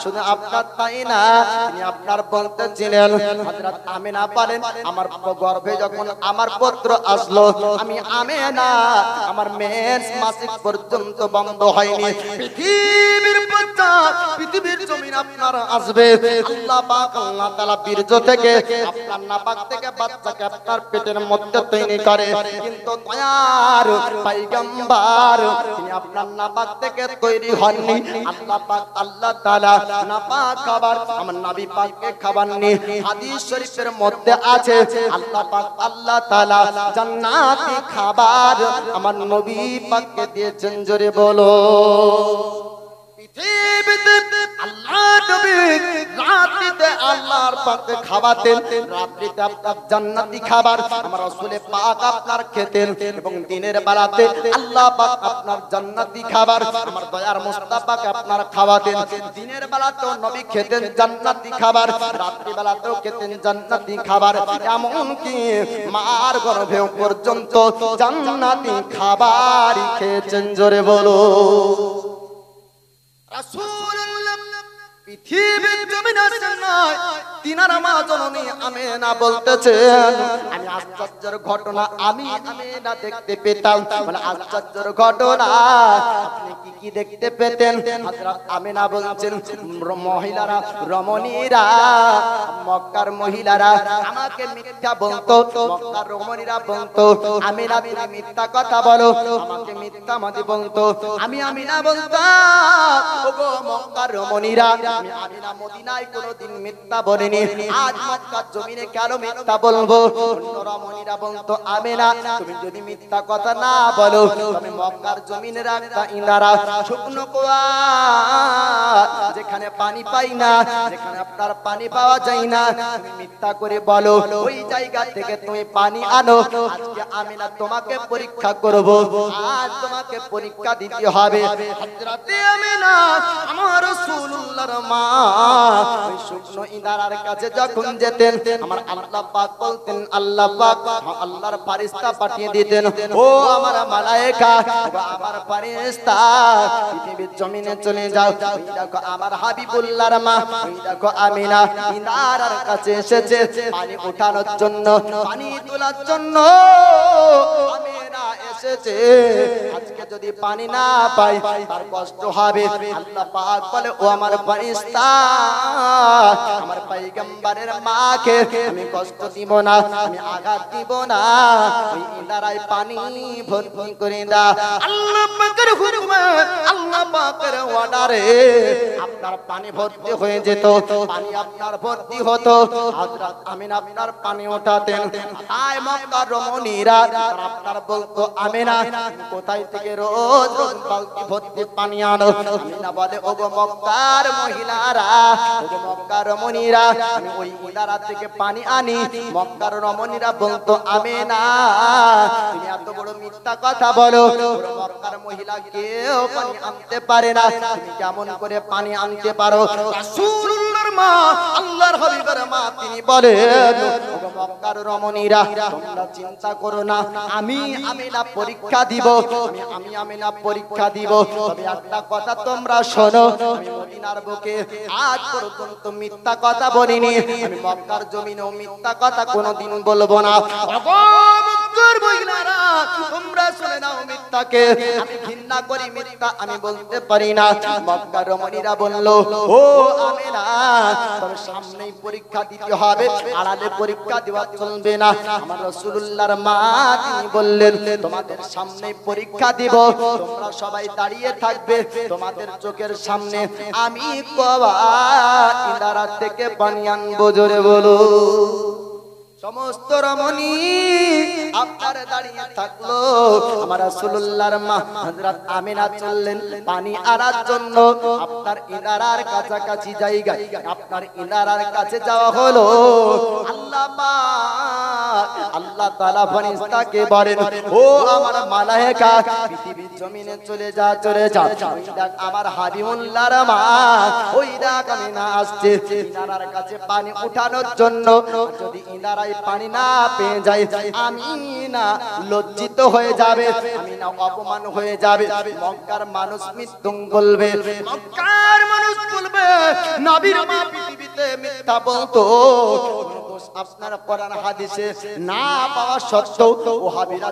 শুধু আপনার তাই না, তিনি আপনার বলতেছিলেন, হযরত আমিনা বলেন, আমার গর্ভে যখন আমার পুত্র আসলো, আমি আমিনা আমার মেন্স মাসিক পর্যন্ত বন্ধ হয়নি। পৃথিবীর বাচ্চা, পৃথিবীর জমিন আপনার আসবে, আল্লাহ পাক আল্লাহ তাআলা বীর্য থেকে আপনার নাপাক থেকে বাচ্চাকে আপনার পেটের মধ্যে তৈরি করে। কিন্তু দয়ার পয়গম্বর তিনি আপনার নাপাক থেকে তৈরি হননি। আল্লাহ পাক আল্লাহ তাআলা নাপাক খাবার আমার নবী পাককে খাওয়াননি। হাদিস শরীফের মধ্যে আছে, আল্লাহ পাক আল্লাহ তাআলা জান্নাতি খাবার আমার নবী পাককে দিয়েছেন। জোরে বলো। পৃথিবীতে আল্লাহ নবী রাত্রিতে আল্লাহর পাকে খাওয়াতেন, রাত্রিতে আপনার জান্নাতি খাবার আমার রাসূল পাক আপনার খেতেন, এবং দিনের বেলাতে আল্লাহ পাক আপনার জান্নাতি খাবার আমার দয়ার মুস্তাফাকে আপনার খাওয়াতেন। দিনের বেলাতেও নবী খেতেন জান্নাতি খাবার, রাত্রি বেলাতেও খেতেন জান্নাতি খাবার। এমন কি মার গর্ভেও পর্যন্ত জান্নাতি খাবারই খেয়েছেন। জোরে বলো। রাসূলুল্লাহ পৃথিবীর জমিনে আসেন নাই, তিনার মা জননী আমিনা বলতেছেন, আমি আশ্চর্যের ঘটনা আমি আমিনা দেখতে পেতাম। মানে আশ্চর্যের ঘটনা আপনি কি কি দেখতে পেতেন? হযরত আমিনা বলছেন, মহিলারা, রমণীরা, মক্কার মহিলারা আমাকে মিথ্যা বলতো, মক্কার রমণীরা বলতো, আমিনা তুমি মিথ্যা কথা বলো, আমাকে মিথ্যা মাদি বলতো। আমি আমিনা বলতাম, ওগো মক্কার রমণীরা, আমি আমিনা মদিনায় কোনোদিন মিথ্যা বলিনি, আজ মক্কার জমিনে কেন মিথ্যা বলবো? অন্য রমণীরা বলতো, আমিনা তুমি যদি মিথ্যা কথা না বলো, তবে মক্কার জমিনের একটা ইনারা শুকনো কুয়া, যেখানে পানি পাই না, যেখানে আপনার পানি পাওয়া যায় না, তুমি মিথ্যা করে বলো, ওই জায়গা থেকে তুমি পানি আনো। আজকে আমিনা তোমাকে পরীক্ষা করব, আজ তোমাকে পরীক্ষা দিতে হবে। হযরতে আমিনা আমার রাসূলুল্লাহর মা ওই শুকনো ইনারার কাছে যখন যেতেন, আমার আল্লাহ পাক বলতেন, আল্লাহ পাক আল্লাহর ফেরেশতা পাঠিয়ে দিতেন, ও আমার মালায়েকা, ও আমার ফেরেশতা, পৃথিবীর জমিনে চলে যাও, ওই দেখো আমার হাবিবুল্লাহর মা, ওই দেখো আমিনা ইনারার কাছে এসেছে পানি ওঠানোর জন্য, পানি তোলার জন্য। আমিনা এসেছে, আজকে যদি পানি না পাই তার কষ্ট হবে। আল্লাহ পাক বলে ও আমার ফেরেশতা, আমার পয়গম্বরের মাকে আমি কষ্ট দিব না, আমি আঘাত দিব না, ওই ইনারায় পানি ভর্তি করে দাও। আল্লাহ পাকের হুকুমে, আল্লাহ পাকের অর্ডারে আপনার পানি ভর্তি হয়ে যেত, পানি আপনার ভর্তি হতো। হযরত আমিনা আপনার পানি ওঠাতেন। তাই মক্কার রমণীরা আপনার বলতো, আমিনা কোথায় থেকে রোজ রোজ বালতি ভর্তি পানি আনো? আমিনা বলে, ওগো মক্কার মহিলারা, ওগো মক্কার রমণীরা, আমি ওই ইনারা থেকে পানি আনি। মক্কার রমণীরা বলতো, আমিনা তুমি এত বড় মিথ্যা কথা বলো, মক্কার মহিলা কেউ পানি আনতে পারে না, তুমি কেমন করে পানি আনতে পারো? রাসূলুল্লাহর মা, আল্লাহর হাবিবের মা, তিনি বলেন, ওগো মক্কার রমণীরা, তোমরা চিন্তা করো না, আমি আমিনা পরীক্ষা দিব, আমি আমিনা পরীক্ষা দিব। তবে একটা কথা তোমরা শোনো, আমি মদিনার বুকে আজ পর্যন্ত মিথ্যা কথা বলিনি, আমি মক্কার জমিনেও মিথ্যা কথা কোনোদিন বলবো না। ওগো মক্কার মহিলারা, তোমরা শুনে নাও, মিথ্যাকে আমি ঘৃণা করি, মিথ্যা আমি বলতে পারি না। মক্কার রমণীরা বলল, ও আমিনা, তবে সামনেই পরীক্ষা দিতে হবে, আড়ালে পরীক্ষা দেওয়া চলবে না। আমার রাসূলুল্লাহর মা তিনি বললেন, তোমাদের সামনেই পরীক্ষা দিব, তোমরা সবাই দাঁড়িয়ে থাকবে, তোমাদের চোখের সামনে আমি কবা ইনারা থেকে পানি আনবো। জোরে বলো। সমস্ত রমণী আপনার দাঁড়িয়ে থাকলো। আমার রাসূলুল্লাহর মা হযরত আমিনা চললেন পানি আনার জন্য। আপনার ইনারার কাছাকাছি জায়গায় আপনার ইনারার কাছে যাওয়া হলো। আল্লাহ পাক, আল্লাহ তাআলা ফেরেশতাকে বলেন, ও আমার মালায়েকা, পৃথিবীর জমিনে চলে যা, চলে যা। ওই দেখ আমার হাবিবুল্লাহর মা, ওই দেখ আমিনা আসছে ইনারার কাছে পানি উঠানোর জন্য। যদি ইনারা পানি না পেয়ে যায়, আমি না লজ্জিত হয়ে যাবে, আমি না অপমান হয়ে যাবে। মক্কার মানুষ মৃত্যু বলবে, মক্কার মানুষ বলবে নবীর মা পৃথিবীতে মিথ্যা বলতো। আপনার কোরআন হাদিসে না পাওয়া সত্ত্বেও ওহাবীরা